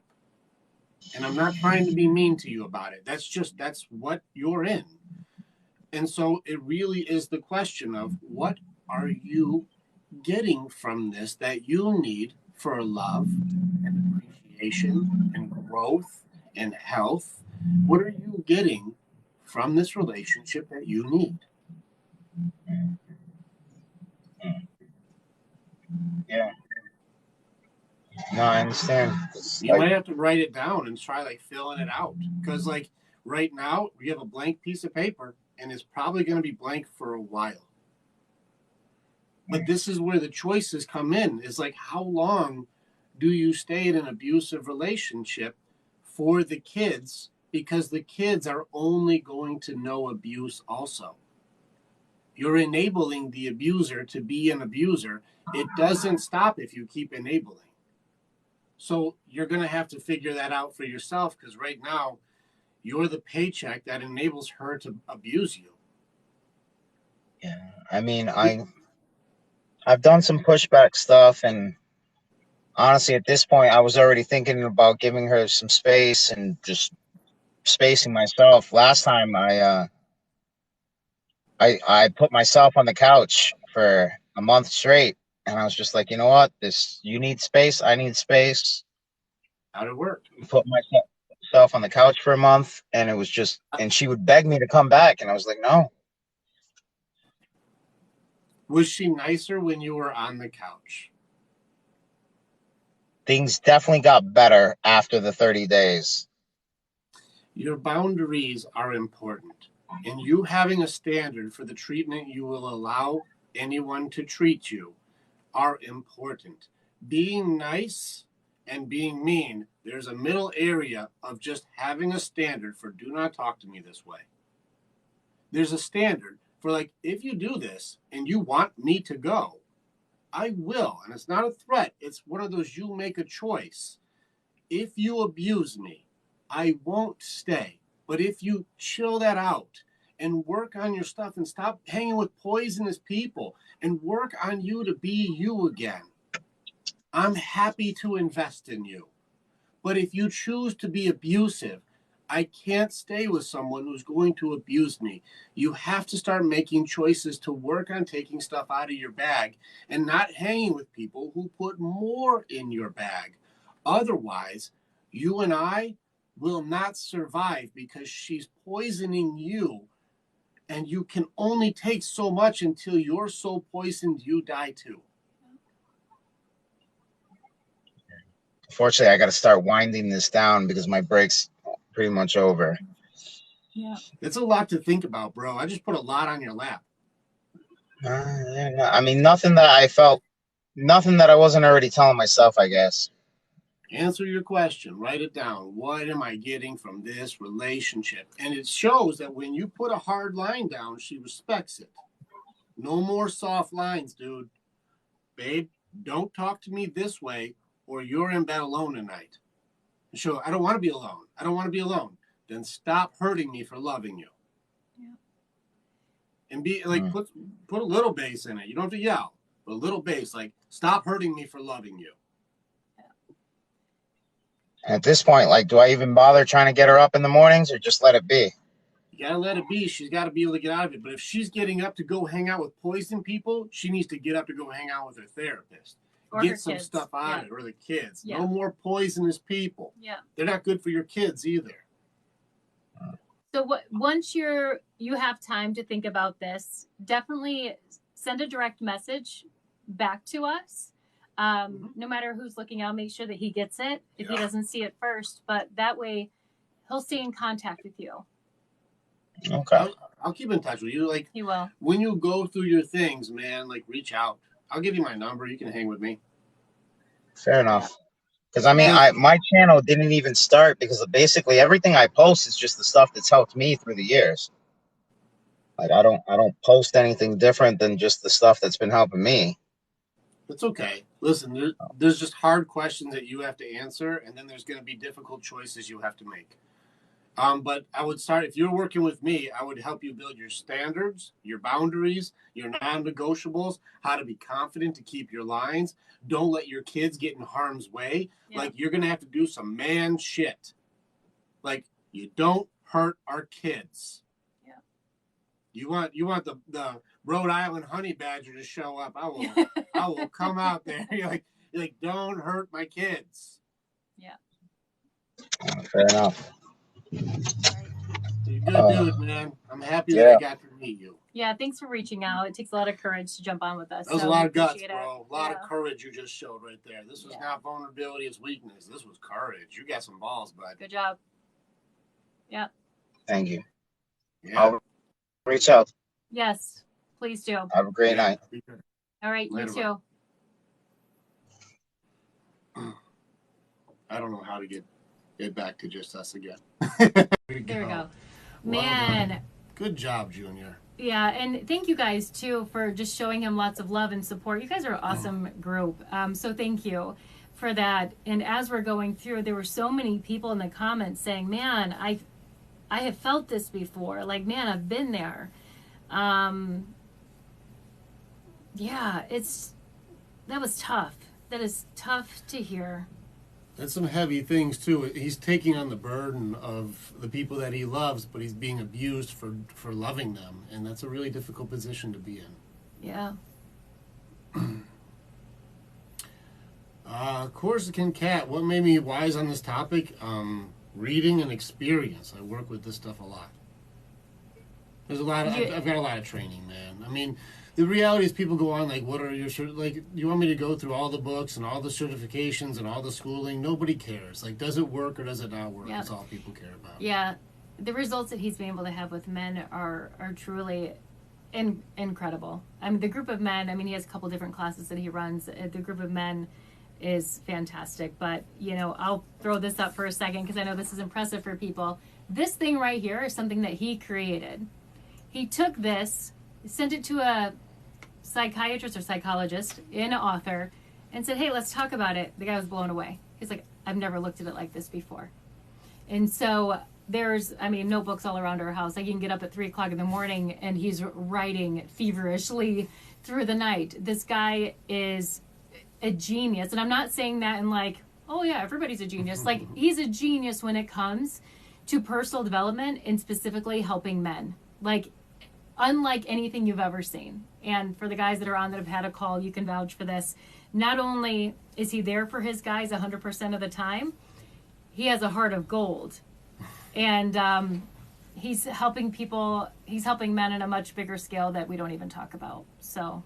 And I'm not trying to be mean to you about it. That's what you're in. And so it really is the question of what are you getting from this that you need for love and appreciation and growth and health? What are you getting from this relationship that you need? Yeah. No, I understand. You might have to write it down and try like filling it out, because like right now you have a blank piece of paper and it's probably going to be blank for a while. But this is where the choices come in. Is like, how long do you stay in an abusive relationship for the kids? Because the kids are only going to know abuse also. You're enabling the abuser to be an abuser. It doesn't stop if you keep enabling. So you're going to have to figure that out for yourself, because right now you're the paycheck that enables her to abuse you. Yeah. I mean, I've done some pushback stuff, and honestly, at this point, I was already thinking about giving her some space and just spacing myself. Last time, I put myself on the couch for a month straight, and I was just like, you know what? You need space. I need space. How'd it work? Put myself on the couch for a month, and it was just, and she would beg me to come back, and I was like, no. Was she nicer when you were on the couch? Things definitely got better after the 30 days. Your boundaries are important, and you having a standard for the treatment you will allow anyone to treat you are important. Being nice and being mean, there's a middle area of just having a standard for do not talk to me this way. There's a standard for like, if you do this and you want me to go, I will. And it's not a threat. It's one of those, you make a choice. If you abuse me, I won't stay. But if you chill that out and work on your stuff and stop hanging with poisonous people and work on you to be you again, I'm happy to invest in you. But if you choose to be abusive, I can't stay with someone who's going to abuse me. You have to start making choices to work on taking stuff out of your bag and not hanging with people who put more in your bag. Otherwise, you and I will not survive, because she's poisoning you, and you can only take so much until you're so poisoned you die too. Unfortunately, I got to start winding this down because my break's pretty much over. Yeah. It's a lot to think about, bro. I just put a lot on your lap. I mean, nothing that I wasn't already telling myself, I guess. Answer your question. Write it down. What am I getting from this relationship? And it shows that when you put a hard line down, she respects it. No more soft lines, dude. Babe, don't talk to me this way, or you're in bed alone tonight. So I don't want to be alone. I don't want to be alone. Then stop hurting me for loving you. Yeah. And be like, put a little bass in it. You don't have to yell, but a little bass, like, stop hurting me for loving you. At this point, like, do I even bother trying to get her up in the mornings, or just let it be? You gotta let it be. She's got to be able to get out of it. But if she's getting up to go hang out with poison people, she needs to get up to go hang out with her therapist. Or get her some kids. stuff out of it, or the kids. Yeah. No more poisonous people. Yeah. They're not good for your kids either. So once you have time to think about this, definitely send a direct message back to us. No matter who's looking, I'll make sure that he gets it if he doesn't see it first. But that way, he'll stay in contact with you. Okay. I'll keep in touch with you. Like, he will. When you go through your things, man, like, reach out. I'll give you my number. You can hang with me. Fair enough. Because I mean, my channel didn't even start because basically everything I post is just the stuff that's helped me through the years. Like, I don't post anything different than just the stuff that's been helping me. It's okay. Listen, there's just hard questions that you have to answer, and then there's going to be difficult choices you have to make. But I would start, if you're working with me, I would help you build your standards, your boundaries, your non-negotiables, how to be confident to keep your lines. Don't let your kids get in harm's way. Yeah. Like, you're going to have to do some man shit. Like, you don't hurt our kids. Yeah. You want the Rhode Island honey badger to show up. I will come out there. You're like, Like, don't hurt my kids. Yeah. Fair enough. Right. You're a good dude, man. I'm happy that I got to meet you. Yeah, thanks for reaching out. It takes a lot of courage to jump on with us. That was a lot of guts, it. bro. A lot of courage you just showed right there. This was not vulnerability as weakness. This was courage. You got some balls, bud. Good job. Yeah. Thank you. Yeah. I'll reach out. Yes, please do. Have a great night. All right, Later, you too. I don't know how to get back to just us again. There we go. Man. Well, good job, Junior. Yeah, and thank you guys too for just showing him lots of love and support. You guys are an awesome group. So thank you for that. And as we're going through, there were so many people in the comments saying, "Man, I have felt this before. Like, man, I've been there." Yeah, that was tough. That is tough to hear. That's some heavy things too. He's taking on the burden of the people that he loves, but he's being abused for loving them, and that's a really difficult position to be in. Yeah. Corsican Cat, what made me wise on this topic? Reading and experience. I work with this stuff a lot. There's a lot of, I've got a lot of training, man. I mean, the reality is people go on, like, what are your, like, you want me to go through all the books and all the certifications and all the schooling? Nobody cares. Like, does it work or does it not work? That's all people care about. Yeah. The results that he's been able to have with men are truly incredible. I mean, the group of men, I mean, he has a couple different classes that he runs. The group of men is fantastic. But, you know, I'll throw this up for a second because I know this is impressive for people. This thing right here is something that he created. He took this, sent it to a psychiatrist or psychologist, an author, and said, "Hey, let's talk about it." The guy was blown away. He's like, "I've never looked at it like this before." And so there's, I mean, notebooks all around our house. Like, you can get up at 3 o'clock in the morning and he's writing feverishly through the night. This guy is a genius. And I'm not saying that in like, oh yeah, everybody's a genius. Like, he's a genius when it comes to personal development and specifically helping men. Like, unlike anything you've ever seen. And for the guys that are on that have had a call, you can vouch for this. Not only is he there for his guys 100% of the time, he has a heart of gold. And he's helping people, he's helping men on a much bigger scale that we don't even talk about. So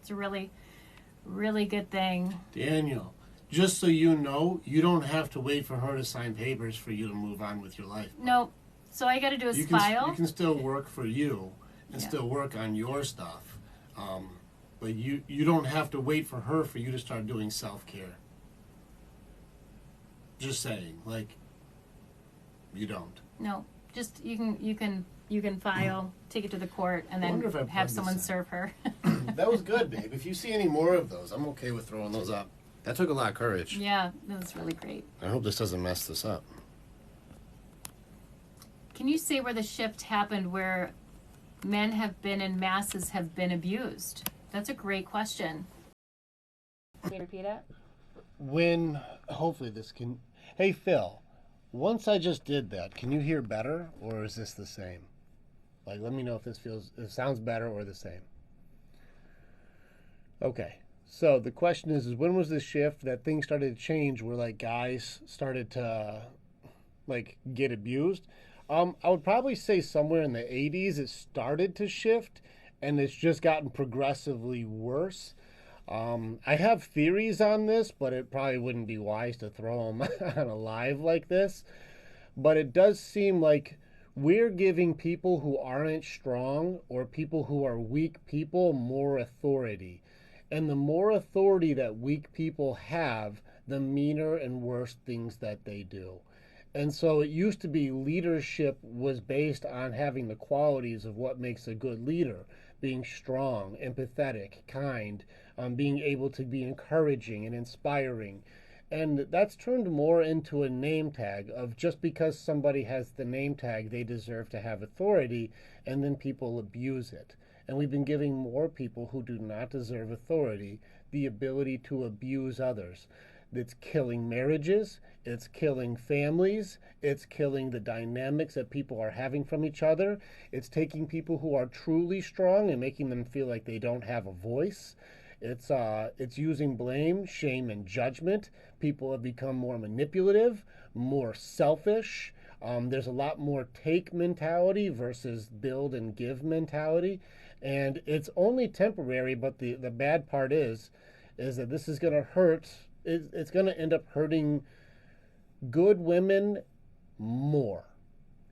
it's a really, really good thing. Daniel, just so you know, you don't have to wait for her to sign papers for you to move on with your life. No. So all you got to do is file. You can still work for you and still work on your stuff. But you don't have to wait for her for you to start doing self-care. Just saying, like, you don't. No, just you can file, take it to the court, and then have someone serve her. That was good, babe. If you see any more of those, I'm okay with throwing those up. That took a lot of courage. Yeah, that was really great. I hope this doesn't mess this up. Can you say where the shift happened where men have been and masses have been abused? That's a great question. Can you repeat it? When, hopefully this can, hey Phil, once I just did that, can you hear better or is this the same? Like, let me know if it sounds better or the same. Okay, so the question is when was the shift that things started to change where, like, guys started to, like, get abused? I would probably say somewhere in the 80s it started to shift, and it's just gotten progressively worse. I have theories on this, but it probably wouldn't be wise to throw them on a live like this. But it does seem like we're giving people who aren't strong or people who are weak people more authority. And the more authority that weak people have, the meaner and worse things that they do. And so it used to be leadership was based on having the qualities of what makes a good leader, being strong, empathetic, kind, being able to be encouraging and inspiring. And that's turned more into a name tag of just because somebody has the name tag, they deserve to have authority, and then people abuse it. And we've been giving more people who do not deserve authority the ability to abuse others. It's killing marriages, it's killing families, it's killing the dynamics that people are having from each other. It's taking people who are truly strong and making them feel like they don't have a voice. It's using blame, shame, and judgment. People have become more manipulative, more selfish. There's a lot more take mentality versus build and give mentality. And it's only temporary, but the bad part is that this is going to hurt. It's going to end up hurting good women more.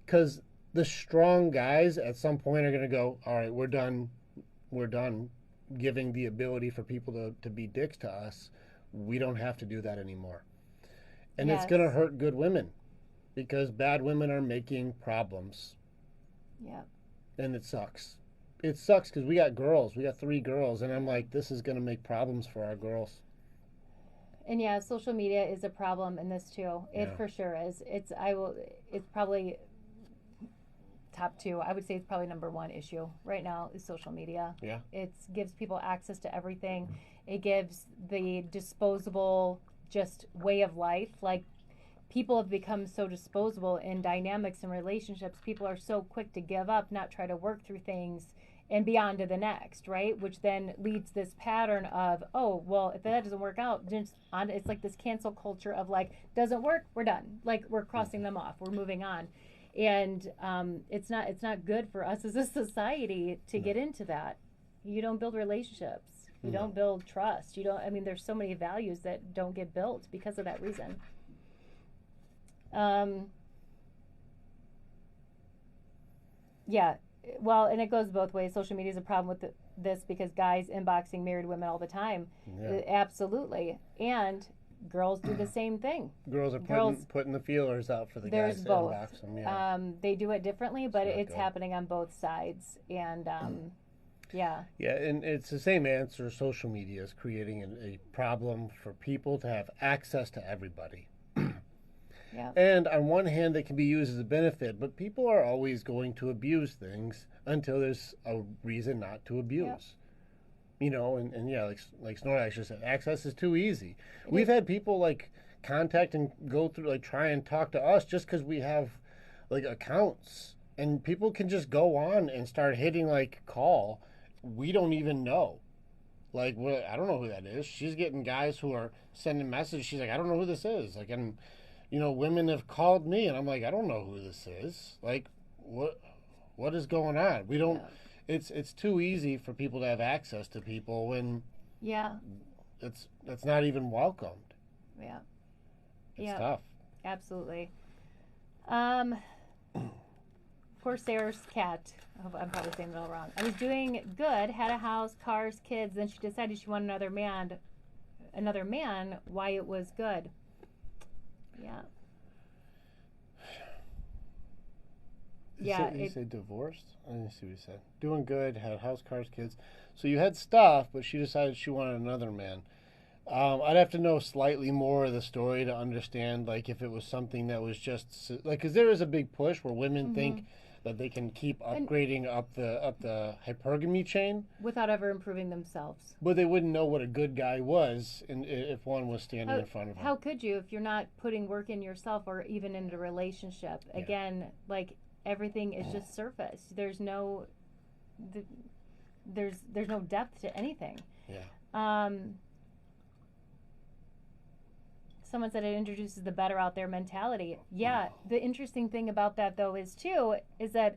Because the strong guys at some point are going to go, all right, we're done giving the ability for people to be dicks to us. We don't have to do that anymore. And It's going to hurt good women because bad women are making problems. Yeah. And it sucks. It sucks because we got girls. We got 3 girls. And I'm like, this is going to make problems for our girls. And yeah, social media is a problem in this too. It for sure is. It's probably top 2. I would say it's probably number 1 issue right now is social media. Yeah. It gives people access to everything. It gives the disposable just way of life. Like people have become so disposable in dynamics and relationships. People are so quick to give up, not try to work through things and be on to the next, right? Which then leads this pattern of, oh, well, if that doesn't work out, it's like this cancel culture of like, doesn't work, we're done. Like we're crossing them off, we're moving on. And it's not good for us as a society to get into that. You don't build relationships. You don't build trust. There's so many values that don't get built because of that reason. Yeah. Well, and it goes both ways. Social media is a problem with this because guys inboxing married women all the time. Yeah. Absolutely. And girls do the same thing. Girls are putting the feelers out for the guys to inbox them. Yeah. They do it differently, but it's happening on both sides. And yeah. Yeah, and it's the same answer. Social media is creating a problem for people to have access to everybody. Yeah. And on one hand, it can be used as a benefit, but people are always going to abuse things until there's a reason not to abuse. Yeah. And yeah, like Snorlax just said, access is too easy. We've had people like contact and go through, like try and talk to us just because we have like accounts, and people can just go on and start hitting like call. We don't even know. Like, well, I don't know who that is. She's getting guys who are sending messages. She's like, I don't know who this is. Like, and women have called me, and I'm like, I don't know who this is. Like, what is going on? We don't. Yeah. It's too easy for people to have access to people when. Yeah. That's not even welcomed. Yeah. It's tough. Absolutely. Poor Sarah's cat. I'm probably saying it all wrong. I was doing good, had a house, cars, kids. Then she decided she wanted another man. Why it was good. Yeah. You said divorced? I didn't see what you said. Doing good, had house, cars, kids. So you had stuff, but she decided she wanted another man. I'd have to know slightly more of the story to understand, like, if it was something that was just like, because there is a big push where women think that they can keep upgrading up the hypergamy chain without ever improving themselves. But they wouldn't know what a good guy was, and if one was standing in front of them. How could you if you're not putting work in yourself or even in a relationship? Yeah. Again, like everything is just surface. There's no depth to anything. Yeah. Someone said it introduces the better out there mentality. Yeah, the interesting thing about that, though, is that,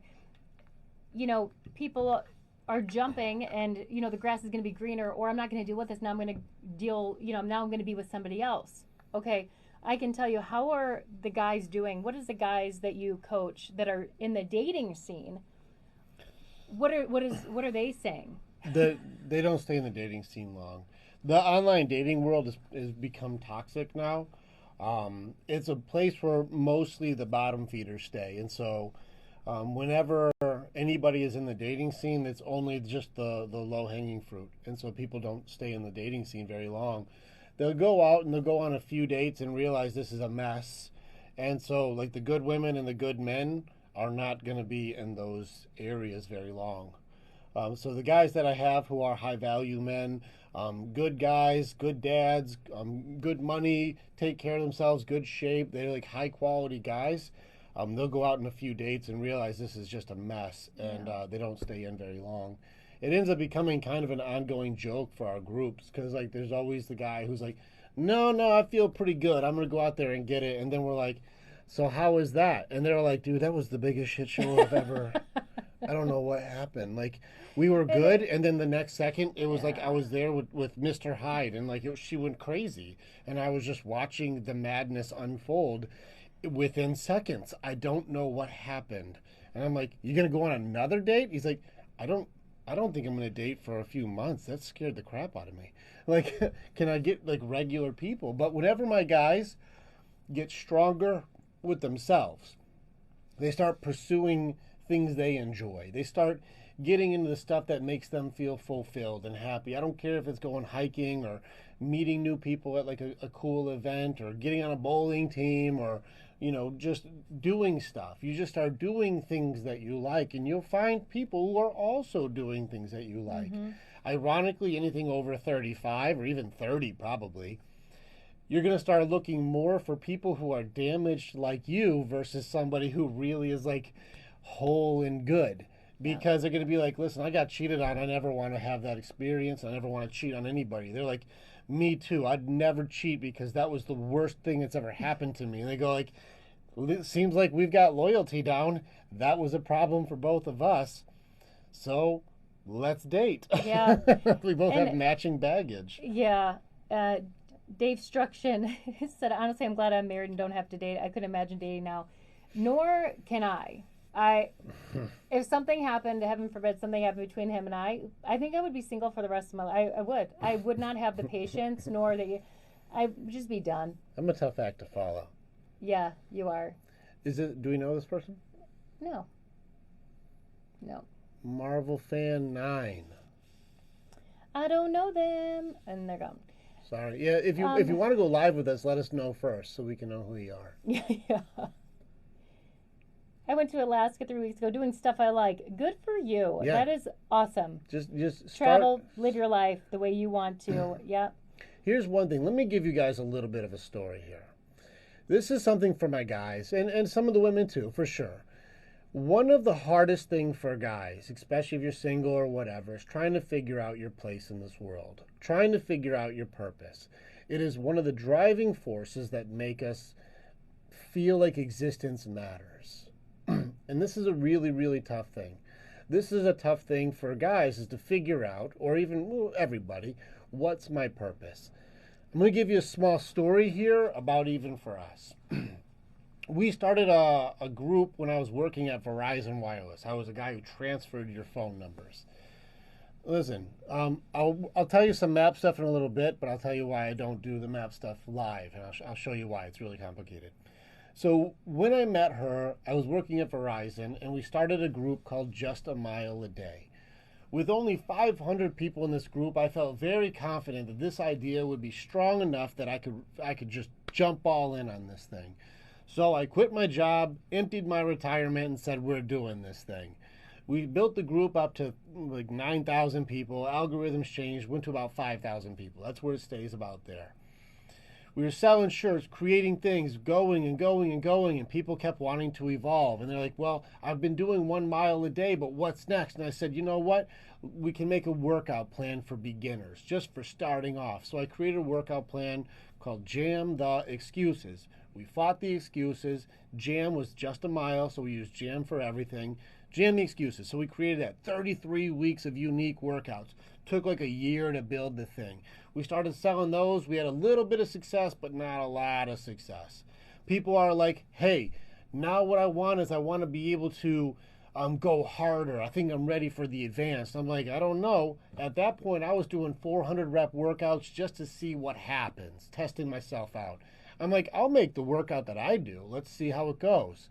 people are jumping and, the grass is going to be greener, or I'm not going to deal with this. Now I'm going to now I'm going to be with somebody else. Okay, I can tell you, how are the guys doing? What is the guys that you coach that are in the dating scene? What are they saying? They don't stay in the dating scene long. The online dating world has become toxic now. It's a place where mostly the bottom feeders stay. And so whenever anybody is in the dating scene, it's only just the low-hanging fruit. And so people don't stay in the dating scene very long. They'll go out and they'll go on a few dates and realize this is a mess. And so, like, the good women and the good men are not going to be in those areas very long. So the guys that I have who are high-value men, good guys, good dads, good money, take care of themselves, good shape. They're like high quality guys. They'll go out in a few dates and realize this is just a mess, and they don't stay in very long. it ends up becoming kind of an ongoing joke for our groups, because like there's always the guy who's like, no, I feel pretty good, I'm gonna go out there and get it. And then we're like, so how is that? And they're like, dude, that was the biggest shit show I've ever I don't know what happened. Like, we were good, and then the next second, it was like I was there with Mr. Hyde, and like she went crazy, and I was just watching the madness unfold within seconds. I don't know what happened, and I'm like, "You gonna go on another date?" He's like, "I don't think I'm gonna date for a few months. That scared the crap out of me. Like, can I get like regular people?" But whenever my guys get stronger with themselves, they start pursuing things they enjoy. They start getting into the stuff that makes them feel fulfilled and happy. I don't care if it's going hiking or meeting new people at like a cool event or getting on a bowling team or, you know, just doing stuff. You just start doing things that you like, and you'll find people who are also doing things that you like. Ironically, anything over 35 or even 30 probably, you're going to start looking more for people who are damaged like you versus somebody who really is like whole and good, because they're going to be like, listen, I got cheated on. I never want to have that experience. I never want to cheat on anybody. They're like, me too. I'd never cheat because that was the worst thing that's ever happened to me. And they go like, it seems like we've got loyalty down. That was a problem for both of us. So let's date. Yeah. We both have matching baggage. Yeah. Dave Struction said, honestly, I'm glad I'm married and don't have to date. I couldn't imagine dating now. Nor can I. If something happened, heaven forbid, something happened between him and I think I would be single for the rest of my life. I would not have the patience, nor I would just be done. I'm a tough act to follow. Yeah, you are. Do we know this person? No. Marvel Fan 9. I don't know them. And they're gone. Sorry. Yeah, if you want to go live with us, let us know first so we can know who you are. Yeah. I went to Alaska 3 weeks ago doing stuff I like. Good for you. Yeah. That is awesome. Just travel, live your life the way you want to. Yeah. Here's one thing. Let me give you guys a little bit of a story here. This is something for my guys and some of the women too, for sure. One of the hardest things for guys, especially if you're single or whatever, is trying to figure out your place in this world. Trying to figure out your purpose. It is one of the driving forces that make us feel like existence matters. And this is a really, really tough thing. This is a tough thing for guys, is to figure out, or even everybody, what's my purpose? I'm going to give you a small story here about even for us. We started a group when I was working at Verizon Wireless. I was a guy who transferred your phone numbers. Listen, I'll tell you some map stuff in a little bit, but I'll tell you why I don't do the map stuff live, and I'll show you why. It's really complicated. So when I met her, I was working at Verizon, and we started a group called Just a Mile a Day. With only 500 people in this group, I felt very confident that this idea would be strong enough that I could just jump all in on this thing. So I quit my job, emptied my retirement, and said, we're doing this thing. We built the group up to like 9,000 people. Algorithms changed, went to about 5,000 people. That's where it stays, about there. We were selling shirts, creating things, going and going and going, and people kept wanting to evolve. And they're like, well, I've been doing 1 mile a day, but what's next? And I said, you know what? We can make a workout plan for beginners, just for starting off. So I created a workout plan called Jam the Excuses. We fought the excuses. Jam was just a mile, so we used Jam for everything. Jam the excuses. So we created that 33 weeks of unique workouts. Took like a year to build the thing. We started selling those. We had a little bit of success, but not a lot of success. People are like, hey, now what I want is I want to be able to go harder. I think I'm ready for the advanced. I'm like, I don't know. At that point, I was doing 400 rep workouts just to see what happens, testing myself out. I'm like, I'll make the workout that I do. Let's see how it goes.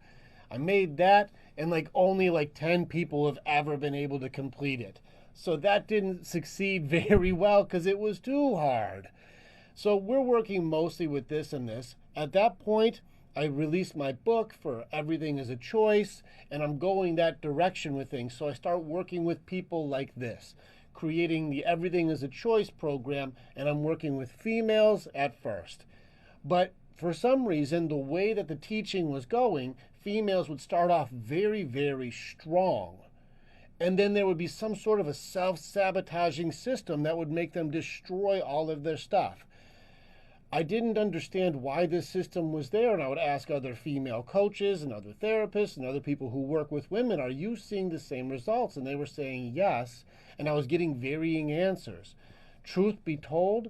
I made that, and like only like 10 people have ever been able to complete it. So that didn't succeed very well because it was too hard. So we're working mostly with this and this. At that point, I released my book for Everything is a Choice, and I'm going that direction with things. So I start working with people like this, creating the Everything is a Choice program, and I'm working with females at first. But for some reason, the way that the teaching was going, females would start off very, very strong. And then there would be some sort of a self-sabotaging system that would make them destroy all of their stuff. I didn't understand why this system was there, and I would ask other female coaches and other therapists and other people who work with women, are you seeing the same results? And they were saying yes, and I was getting varying answers. Truth be told,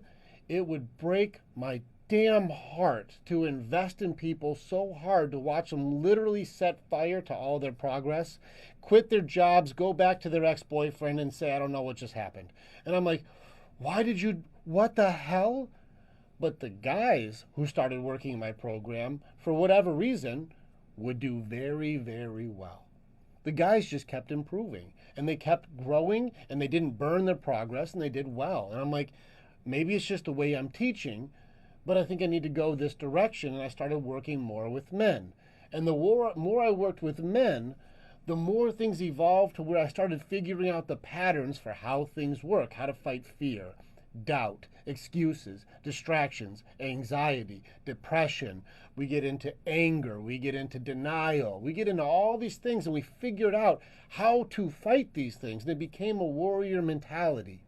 it would break my damn heart to invest in people so hard to watch them literally set fire to all their progress, quit their jobs, go back to their ex-boyfriend and say, I don't know what just happened. And I'm like, what the hell? But the guys who started working my program, for whatever reason, would do very, very well. The guys just kept improving, and they kept growing, and they didn't burn their progress, and they did well. And I'm like, maybe it's just the way I'm teaching, but I think I need to go this direction, and I started working more with men. And the more I worked with men, the more things evolved to where I started figuring out the patterns for how things work, how to fight fear, doubt, excuses, distractions, anxiety, depression. We get into anger, we get into denial, we get into all these things, and we figured out how to fight these things, and it became a warrior mentality.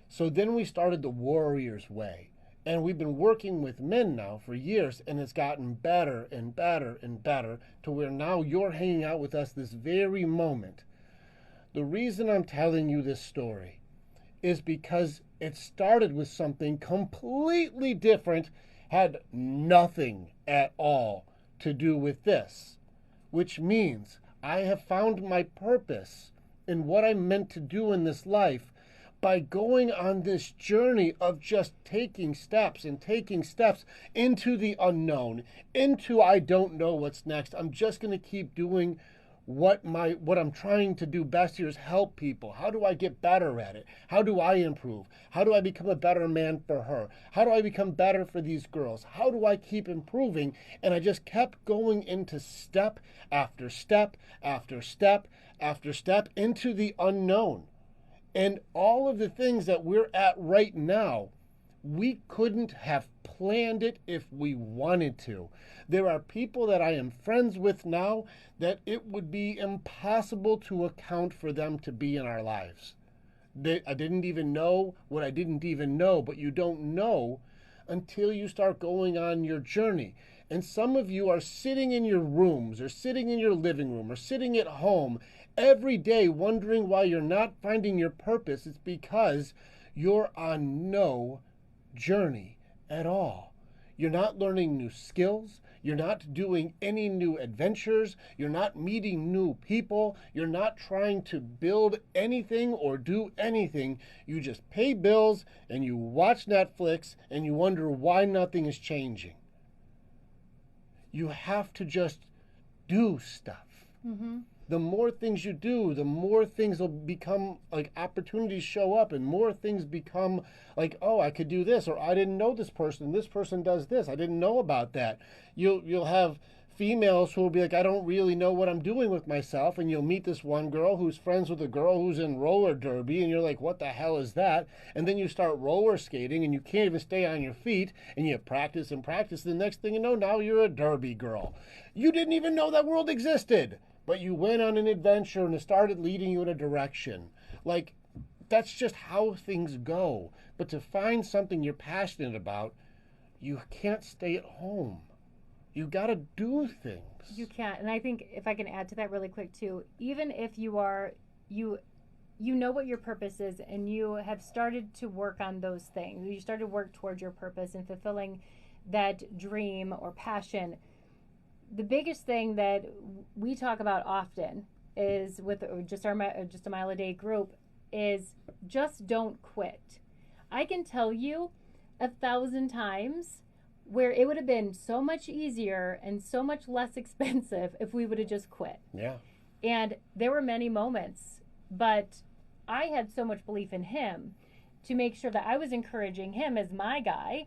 So then we started the warrior's way. And we've been working with men now for years, and it's gotten better and better and better to where now you're hanging out with us this very moment. The reason I'm telling you this story is because it started with something completely different, had nothing at all to do with this, which means I have found my purpose in what I'm meant to do in this life by going on this journey of just taking steps into the unknown, into I don't know what's next. I'm just going to keep doing what I'm trying to do best here is help people. How do I get better at it? How do I improve? How do I become a better man for her? How do I become better for these girls? How do I keep improving? And I just kept going into step after step after step after step into the unknown. And all of the things that we're at right now, we couldn't have planned it if we wanted to. There are people that I am friends with now that it would be impossible to account for them to be in our lives. I didn't even know what I didn't even know, but you don't know until you start going on your journey. And some of you are sitting in your rooms or sitting in your living room or sitting at home every day wondering why you're not finding your purpose. It's because you're on no journey at all. You're not learning new skills. You're not doing any new adventures. You're not meeting new people. You're not trying to build anything or do anything. You just pay bills and you watch Netflix and you wonder why nothing is changing. You have to just do stuff. Mm-hmm. The more things you do, the more things will become like opportunities show up, and more things become like, oh, I could do this, or I didn't know this person does this. I didn't know about that. You'll have females who will be like, I don't really know what I'm doing with myself, and you'll meet this one girl who's friends with a girl who's in roller derby, and you're like, what the hell is that? And then you start roller skating, and you can't even stay on your feet, and you practice and practice. The next thing you know, now you're a derby girl. You didn't even know that world existed. But you went on an adventure and it started leading you in a direction. Like, that's just how things go. But to find something you're passionate about, you can't stay at home. You got to do things. You can't. And I think if I can add to that really quick too, even if you know what your purpose is and you have started to work on those things, you started to work towards your purpose and fulfilling that dream or passion, the biggest thing that we talk about often is with just a mile a day group is just don't quit. I can tell you 1,000 times where it would have been so much easier and so much less expensive if we would have just quit. Yeah. And there were many moments, but I had so much belief in him to make sure that I was encouraging him as my guy.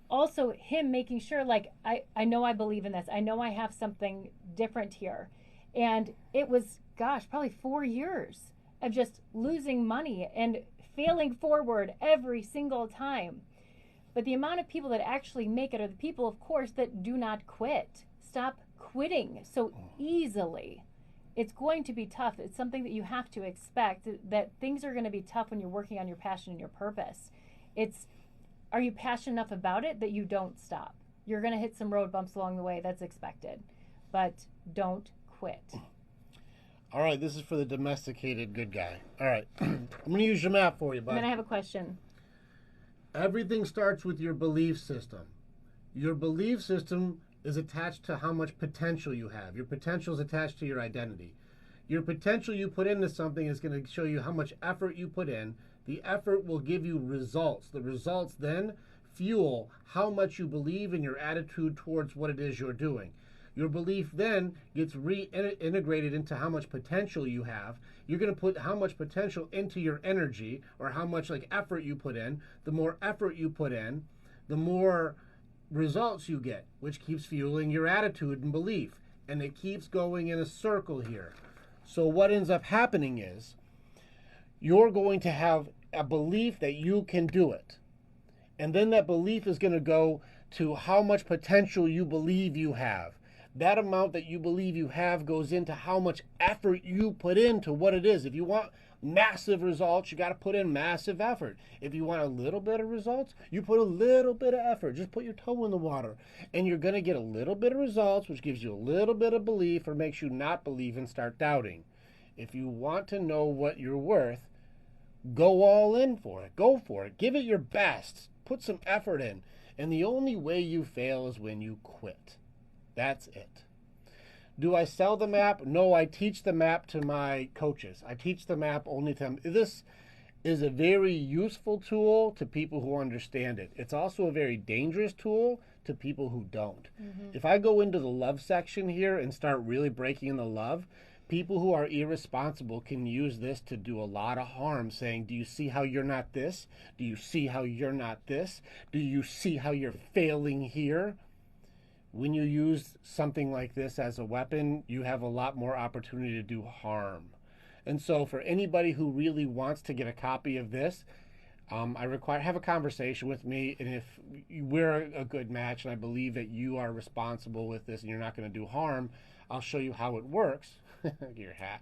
Also him making sure, like, I know I believe in this. I know I have something different here. And it was, probably 4 years of just losing money and failing forward every single time. But the amount of people that actually make it are the people, of course, that do not quit. Stop quitting so easily. it's going to be tough. It's something that you have to expect, that things are going to be tough when you're working on your passion and your purpose. Are you passionate enough about it that you don't stop? You're going to hit some road bumps along the way. That's expected. But don't quit. All right, this is for the domesticated good guy. All right, I'm going to use your map for you, bud. And then I have a question. Everything starts with your belief system. Your belief system is attached to how much potential you have. Your potential is attached to your identity. Your potential you put into something is going to show you how much effort you put in. The effort will give you results. The results then fuel how much you believe in your attitude towards what it is you're doing. Your belief then gets reintegrated into how much potential you have. You're going to put how much potential into your energy, or how much effort you put in. The more effort you put in, the more results you get, which keeps fueling your attitude and belief. And it keeps going in a circle here. So what ends up happening is you're going to have a belief that you can do it. And then that belief is going to go to how much potential you believe you have. That amount that you believe you have goes into how much effort you put into what it is. If you want massive results, you got to put in massive effort. If you want a little bit of results, you put a little bit of effort. Just put your toe in the water, and you're going to get a little bit of results, which gives you a little bit of belief, or makes you not believe and start doubting. If you want to know what you're worth, go all in for it. Go for it. Give it your best. Put some effort in. And the only way you fail is when you quit. That's it. Do I sell the map? No, I teach the map to my coaches. I teach the map only to them. This is a very useful tool to people who understand it. It's also a very dangerous tool to people who don't. Mm-hmm. If I go into the love section here and start really breaking in the love, people who are irresponsible can use this to do a lot of harm, saying, do you see how you're not this? Do you see how you're not this? Do you see how you're failing here? When you use something like this as a weapon, you have a lot more opportunity to do harm. And so for anybody who really wants to get a copy of this, have a conversation with me, and if we're a good match and I believe that you are responsible with this and you're not going to do harm, I'll show you how it works. Your hat.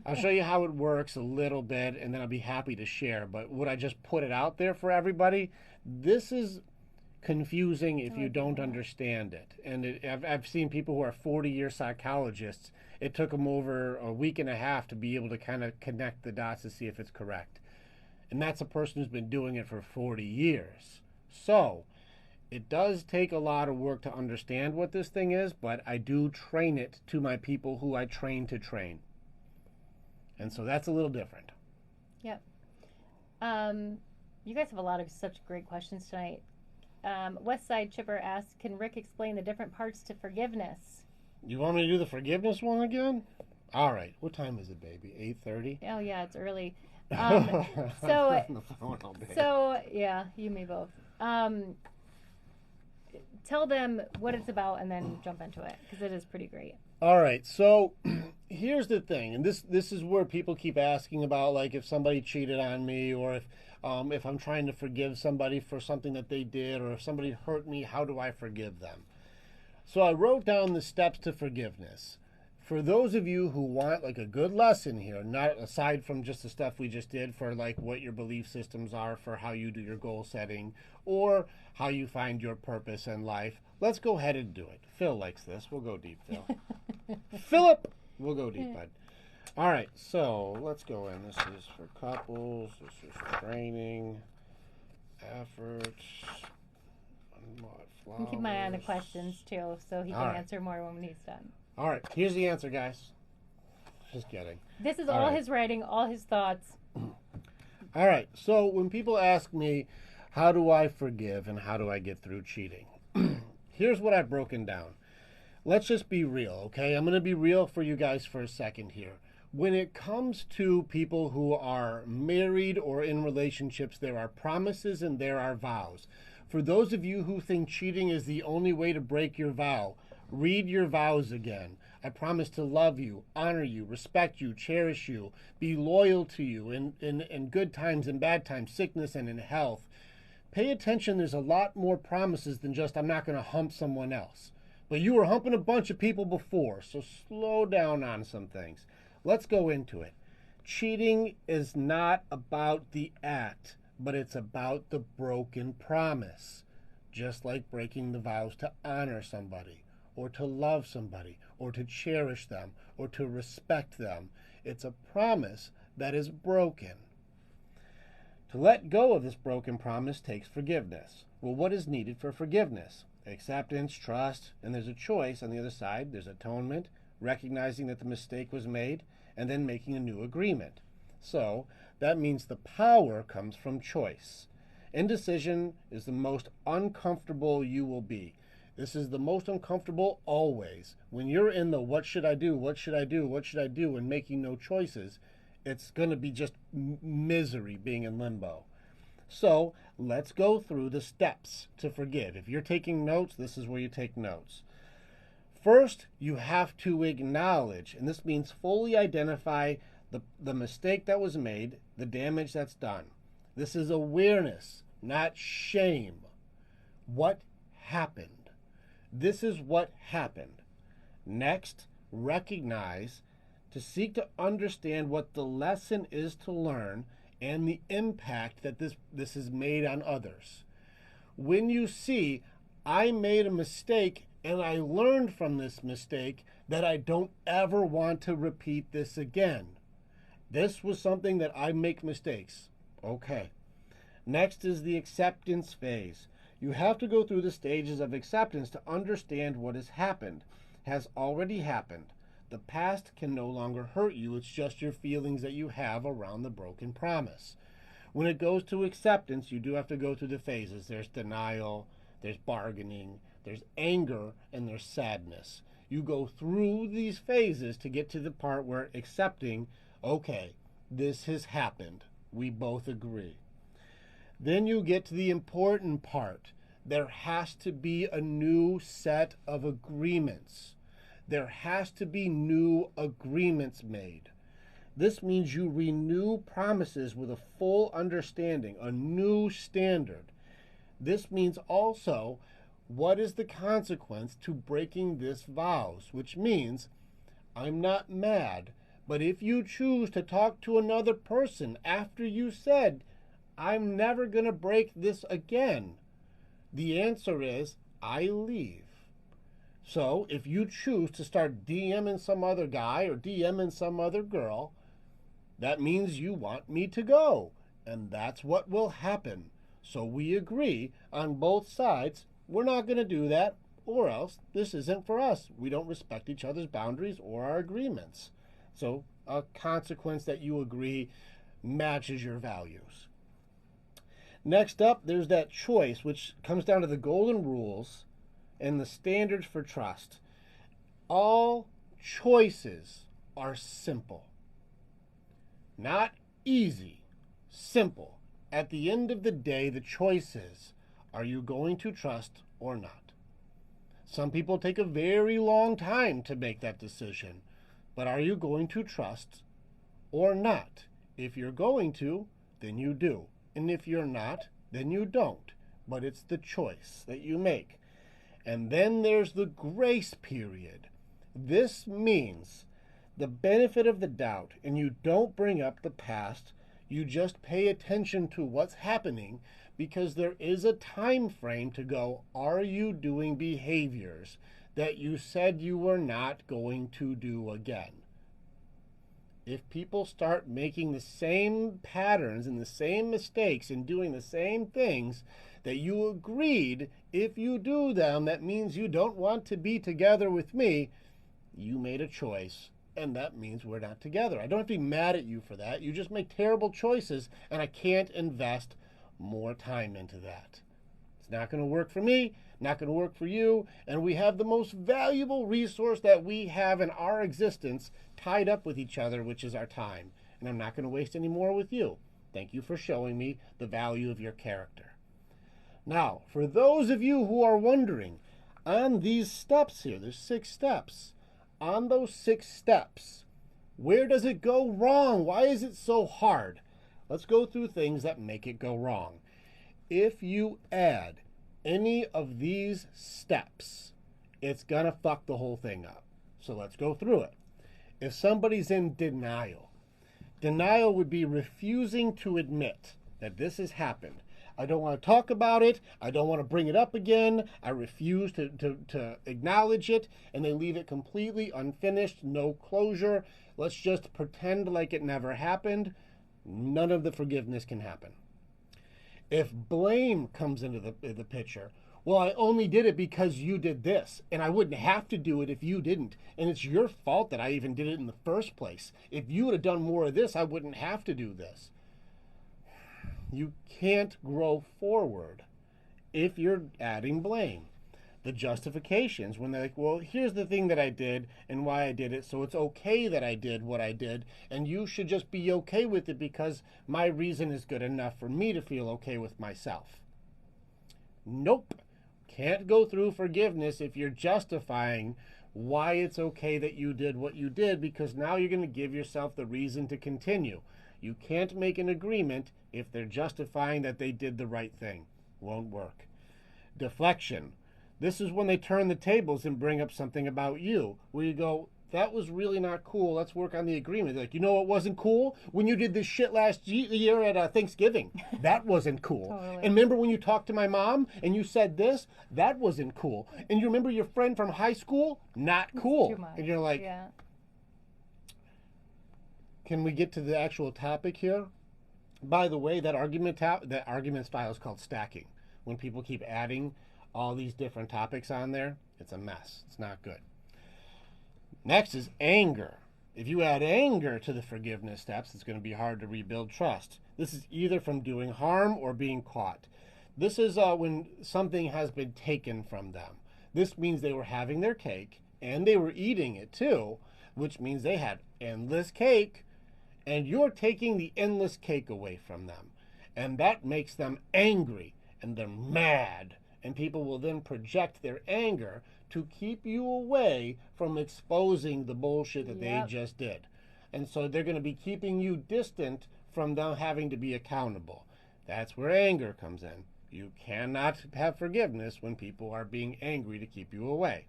I'll show you how it works a little bit, and then I'll be happy to share. But would I just put it out there for everybody? This is confusing if you don't understand it. And I've seen people who are 40-year psychologists. It took them over a week and a half to be able to kind of connect the dots to see if it's correct. And that's a person who's been doing it for 40 years. So it does take a lot of work to understand what this thing is, but I do train it to my people who I train to train. And so that's a little different. Yep. You guys have a lot of such great questions tonight. Westside Chipper asks, can Rick explain the different parts to forgiveness? You want me to do the forgiveness one again? All right. What time is it, baby? 8:30? Oh, yeah, it's early. So yeah, you may both. Tell them what it's about and then jump into it, because it is pretty great. All right. So here's the thing, and this is where people keep asking about, like, if somebody cheated on me, or if I'm trying to forgive somebody for something that they did, or if somebody hurt me, how do I forgive them? So I wrote down the steps to forgiveness. For those of you who want like a good lesson here, not aside from just the stuff we just did for like what your belief systems are for how you do your goal setting or how you find your purpose in life, let's go ahead and do it. Phil likes this. We'll go deep, Phil. Philip, we'll go deep, bud. All right, so let's go in. This is for couples. This is training, efforts. You can keep my eye on the questions too, so he can answer more when he's done. All right, here's the answer, guys. Just kidding. This is all his writing, all his thoughts. All right, so when people ask me, how do I forgive and how do I get through cheating? Here's what I've broken down. Let's just be real, okay? I'm going to be real for you guys for a second here. When it comes to people who are married or in relationships, there are promises and there are vows. For those of you who think cheating is the only way to break your vow, read your vows again. I promise to love you, honor you, respect you, cherish you, be loyal to you in good times and bad times, sickness and in health. Pay attention, there's a lot more promises than just I'm not going to hump someone else. But you were humping a bunch of people before, so slow down on some things. Let's go into it. Cheating is not about the act, but it's about the broken promise. Just like breaking the vows to honor somebody, or to love somebody, or to cherish them, or to respect them. It's a promise that is broken. To let go of this broken promise takes forgiveness. Well, what is needed for forgiveness? Acceptance, trust, and there's a choice on the other side. There's atonement, recognizing that the mistake was made, and then making a new agreement. So that means the power comes from choice. Indecision is the most uncomfortable you will be. This is the most uncomfortable always. When you're in the what should I do, what should I do, what should I do, and making no choices, it's going to be just misery being in limbo. So let's go through the steps to forgive. If you're taking notes, this is where you take notes. First, you have to acknowledge, and this means fully identify the mistake that was made, the damage that's done. This is awareness, not shame. What happened? This is what happened. Next, recognize to seek to understand what the lesson is to learn and the impact that this has made on others. When you see, I made a mistake and I learned from this mistake that I don't ever want to repeat this again. This was something that I make mistakes. Okay. Next is the acceptance phase. You have to go through the stages of acceptance to understand what has happened, has already happened. The past can no longer hurt you. It's just your feelings that you have around the broken promise. When it goes to acceptance, you do have to go through the phases. There's denial, there's bargaining, there's anger, and there's sadness. You go through these phases to get to the part where accepting, okay, this has happened. We both agree. Then you get to the important part. There has to be a new set of agreements. There has to be new agreements made. This means you renew promises with a full understanding, a new standard. This means also, what is the consequence to breaking this vows? Which means, I'm not mad, but if you choose to talk to another person after you said, I'm never going to break this again, the answer is, I leave. So if you choose to start DMing some other guy or DMing some other girl, that means you want me to go. And that's what will happen. So we agree on both sides, we're not going to do that, or else this isn't for us. We don't respect each other's boundaries or our agreements. So a consequence that you agree matches your values. Next up, there's that choice, which comes down to the golden rules and the standards for trust. All choices are simple. Not easy, simple. At the end of the day, the choice is, are you going to trust or not? Some people take a very long time to make that decision, but are you going to trust or not? If you're going to, then you do. And if you're not, then you don't. But it's the choice that you make. And then there's the grace period. This means the benefit of the doubt, and you don't bring up the past. You just pay attention to what's happening, because there is a time frame to go, are you doing behaviors that you said you were not going to do again? If people start making the same patterns and the same mistakes and doing the same things that you agreed, if you do them, that means you don't want to be together with me. You made a choice, and that means we're not together. I don't have to be mad at you for that. You just make terrible choices, and I can't invest more time into that. It's not going to work for me, not going to work for you, and we have the most valuable resource that we have in our existence tied up with each other, which is our time. And I'm not going to waste any more with you. Thank you for showing me the value of your character. Now, for those of you who are wondering, on these steps here, there's 6 steps. On those 6 steps, where does it go wrong? Why is it so hard? Let's go through things that make it go wrong. If you add any of these steps it's going to fuck the whole thing up. So let's go through it. If somebody's in denial, denial would be refusing to admit that this has happened. I don't want to talk about it. I don't want to bring it up again. I refuse to acknowledge it. And they leave it completely unfinished, no closure. Let's just pretend like it never happened. None of the forgiveness can happen. If blame comes into the picture, well, I only did it because you did this, and I wouldn't have to do it if you didn't. And it's your fault that I even did it in the first place. If you would have done more of this, I wouldn't have to do this. You can't grow forward if you're adding blame. The justifications, when they're like, well, here's the thing that I did and why I did it, so it's okay that I did what I did, and you should just be okay with it because my reason is good enough for me to feel okay with myself. Nope. Can't go through forgiveness if you're justifying why it's okay that you did what you did, because now you're going to give yourself the reason to continue. You can't make an agreement if they're justifying that they did the right thing. Won't work. Deflection. This is when they turn the tables and bring up something about you, where you go, that was really not cool. Let's work on the agreement. They're like, you know what wasn't cool? When you did this shit last year at Thanksgiving. That wasn't cool. Totally. And remember when you talked to my mom and you said this? That wasn't cool. And you remember your friend from high school? Not cool. Too much. And you're like, yeah. Can we get to the actual topic here? By the way, that argument style is called stacking. When people keep adding all these different topics on there, it's a mess. It's not good. Next is anger. If you add anger to the forgiveness steps, it's going to be hard to rebuild trust. This is either from doing harm or being caught. This is when something has been taken from them. This means they were having their cake and they were eating it too, which means they had endless cake, and you're taking the endless cake away from them. And that makes them angry and they're mad. And people will then project their anger to keep you away from exposing the bullshit that they just did. And so they're going to be keeping you distant from them having to be accountable. That's where anger comes in. You cannot have forgiveness when people are being angry to keep you away.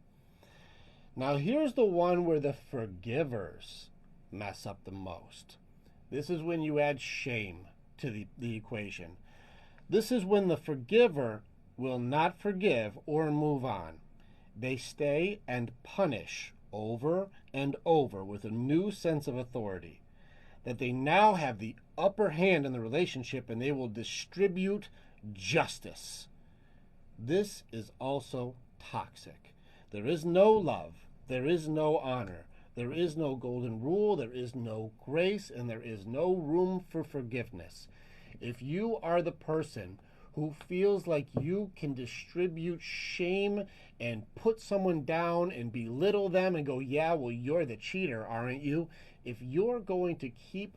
Now here's the one where the forgivers mess up the most. This is when you add shame to the equation. This is when the forgiver will not forgive or move on. They stay and punish over and over with a new sense of authority, that they now have the upper hand in the relationship and they will distribute justice. This is also toxic. There is no love. There is no honor. There is no golden rule. There is no grace, and there is no room for forgiveness. If you are the person who feels like you can distribute shame and put someone down and belittle them and go, yeah, well, you're the cheater, aren't you? If you're going to keep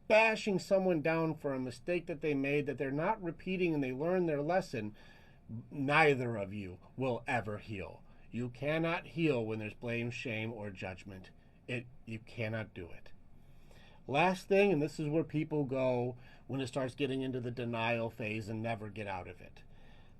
bashing someone down for a mistake that they made, that they're not repeating and they learn their lesson, neither of you will ever heal. You cannot heal when there's blame, shame, or judgment. You cannot do it. Last thing, and this is where people go when it starts getting into the denial phase and never get out of it.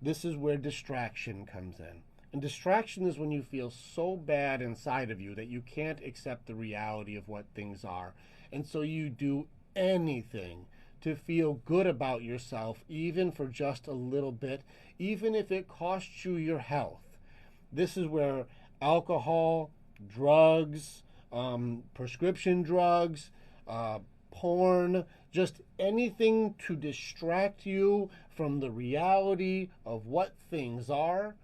This is where distraction comes in. And distraction is when you feel so bad inside of you that you can't accept the reality of what things are. And so you do anything to feel good about yourself, even for just a little bit, even if it costs you your health. This is where alcohol, drugs, prescription drugs, porn, just anything to distract you from the reality of what things are.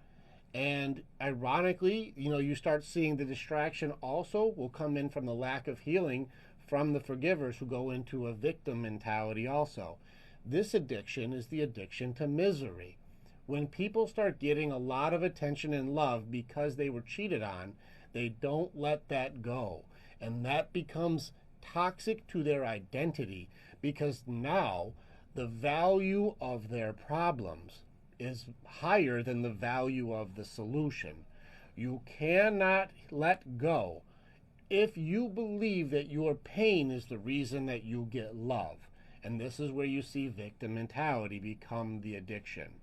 And ironically, you start seeing the distraction also will come in from the lack of healing from the forgivers who go into a victim mentality also. This addiction is the addiction to misery. When people start getting a lot of attention and love because they were cheated on, they don't let that go. And that becomes toxic to their identity, because now the value of their problems is higher than the value of the solution. You cannot let go if you believe that your pain is the reason that you get love. And this is where you see victim mentality become the addiction.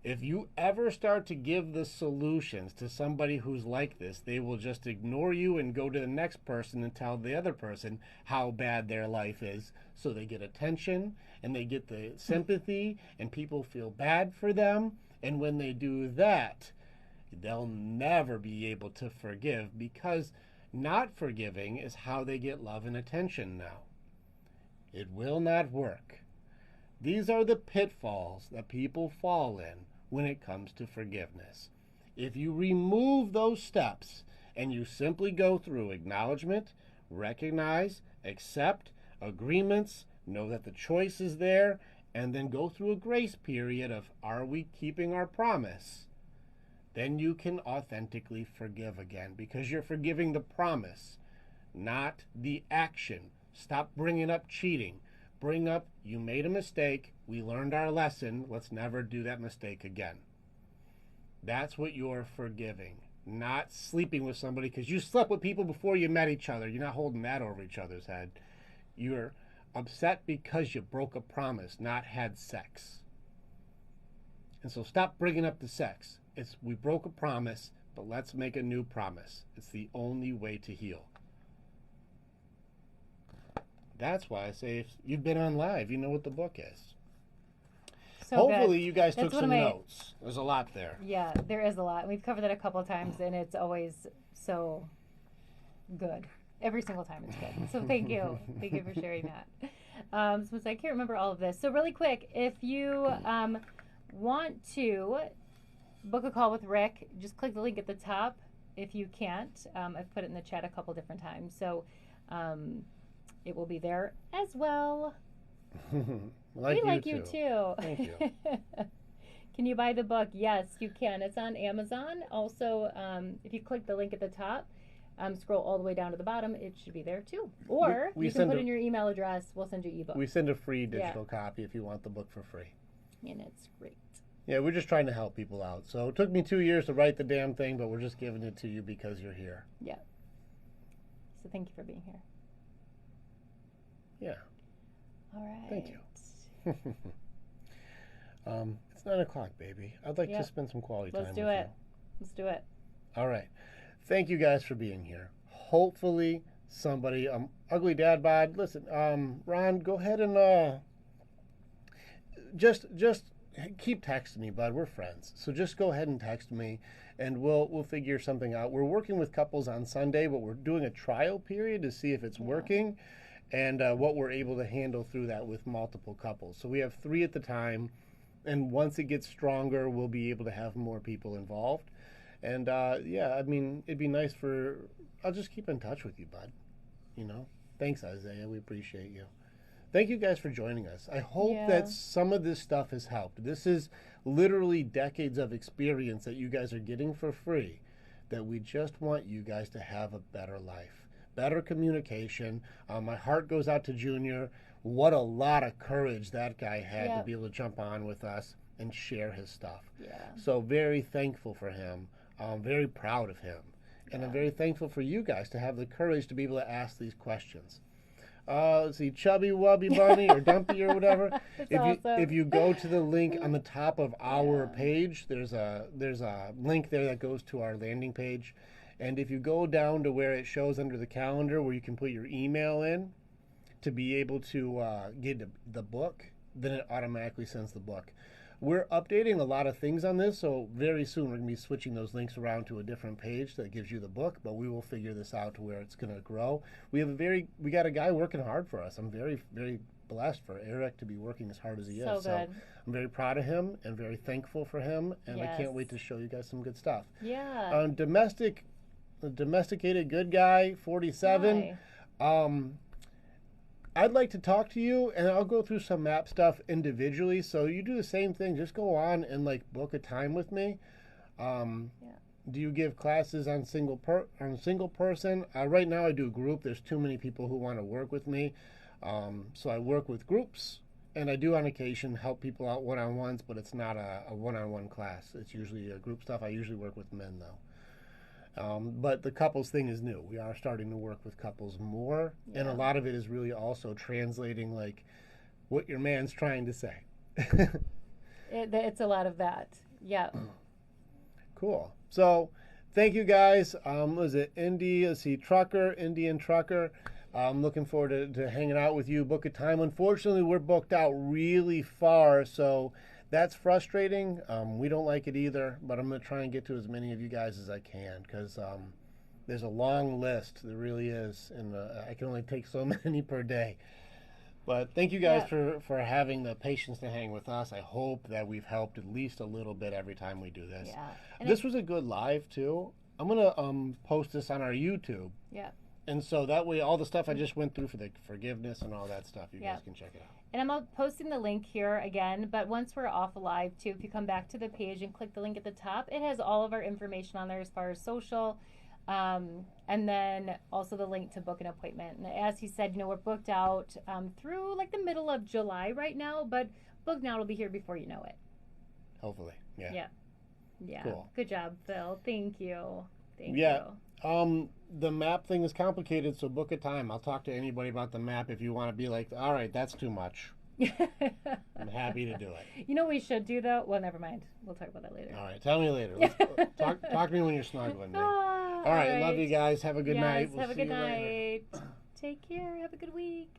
If you ever start to give the solutions to somebody who's like this, they will just ignore you and go to the next person and tell the other person how bad their life is. So they get attention and they get the sympathy and people feel bad for them. And when they do that, they'll never be able to forgive, because not forgiving is how they get love and attention now. It will not work. These are the pitfalls that people fall in when it comes to forgiveness. If you remove those steps and you simply go through acknowledgement, recognize, accept, agreements, know that the choice is there, and then go through a grace period of, are we keeping our promise? Then you can authentically forgive again, because you're forgiving the promise, not the action. Stop bringing up cheating. Bring up, you made a mistake, we learned our lesson, let's never do that mistake again. That's what you're forgiving, not sleeping with somebody because you slept with people before you met each other. You're not holding that over each other's head. You're upset because you broke a promise, not had sex. And so stop bringing up the sex. It's, we broke a promise, but let's make a new promise. It's the only way to heal. That's why I say, if you've been on live, you know what the book is. So hopefully you guys took some notes. There's a lot there. Yeah, there is a lot. We've covered that a couple of times, and it's always so good. Every single time it's good. So thank you. Thank you for sharing that. So I can't remember all of this. So really quick, if you want to book a call with Rick, just click the link at the top. If you can't, I've put it in the chat a couple different times. So it will be there as well. We like you too. Thank you. Can you buy the book? Yes, you can. It's on Amazon. Also, if you click the link at the top, scroll all the way down to the bottom, it should be there too. Or you can put in your email address. We'll send you ebook. We send a free digital copy if you want the book for free. And it's great. Yeah, we're just trying to help people out. So it took me 2 years to write the damn thing, but we're just giving it to you because you're here. Yeah. So thank you for being here. Yeah. All right. Thank you. It's 9 o'clock, baby. I'd like to spend some quality time with you. Let's do it. All right. Thank you guys for being here. Hopefully somebody, Ugly Dad Bod, listen, Ron, go ahead and just keep texting me, bud. We're friends. So just go ahead and text me and we'll figure something out. We're working with couples on Sunday, but we're doing a trial period to see if it's working. And what we're able to handle through that with multiple couples. So we have 3 at the time, and once it gets stronger, we'll be able to have more people involved. And yeah, I mean, it'd be nice I'll just keep in touch with you, bud. You know? Thanks, Isaiah. We appreciate you. Thank you guys for joining us. I hope that some of this stuff has helped. This is literally decades of experience that you guys are getting for free, that we just want you guys to have a better life. Better communication. My heart goes out to Junior. What a lot of courage that guy had to be able to jump on with us and share his stuff. Yeah. So very thankful for him. I'm very proud of him. And I'm very thankful for you guys to have the courage to be able to ask these questions. Let's see, Chubby Wubby Bunny or Dumpy or whatever. If you go to the link on the top of our page, there's a link there that goes to our landing page. And if you go down to where it shows under the calendar where you can put your email in to be able to get the book, then it automatically sends the book. We're updating a lot of things on this, so very soon we're going to be switching those links around to a different page that gives you the book, but we will figure this out to where it's going to grow. We got a guy working hard for us. I'm very, very blessed for Eric to be working as hard as he is. So I'm very proud of him and very thankful for him, and I can't wait to show you guys some good stuff. Yeah. Domesticated good guy, 47. Hi. I'd like to talk to you, and I'll go through some map stuff individually. So you do the same thing. Just go on and book a time with me. Do you give classes on single person? Right now I do group. There's too many people who want to work with me, so I work with groups, and I do on occasion help people out one-on-ones. But it's not a one-on-one class. It's usually a group stuff. I usually work with men though. But the couples thing is new. We are starting to work with couples more, and a lot of it is really also translating what your man's trying to say. It's a lot of that. Yeah. Cool. So, thank you guys. Was it Indian Trucker? I'm looking forward to hanging out with you. Book a time. Unfortunately, we're booked out really far, so that's frustrating. We don't like it either, but I'm going to try and get to as many of you guys as I can because there's a long list. There really is, and I can only take so many per day. But thank you guys for having the patience to hang with us. I hope that we've helped at least a little bit every time we do this. Yeah. This was a good live, too. I'm going to post this on our YouTube. Yeah. And so that way, all the stuff I just went through for the forgiveness and all that stuff, you guys can check it out. And I'm posting the link here again, but once we're off live, too, if you come back to the page and click the link at the top, it has all of our information on there as far as social, and then also the link to book an appointment. And as he said, we're booked out through like the middle of July right now, but Book Now will be here before you know it. Hopefully, yeah. Yeah. Yeah. Cool. Good job, Phil. Thank you. Thank you. The map thing is complicated, so book a time. I'll talk to anybody about the map if you want to be like, all right, that's too much. I'm happy to do it. You know what we should do, though? Well, never mind. We'll talk about that later. All right. Tell me later. Talk to me when you're snuggling me. All right. Love you guys. Have a good night. Have a good night. Take care. Have a good week.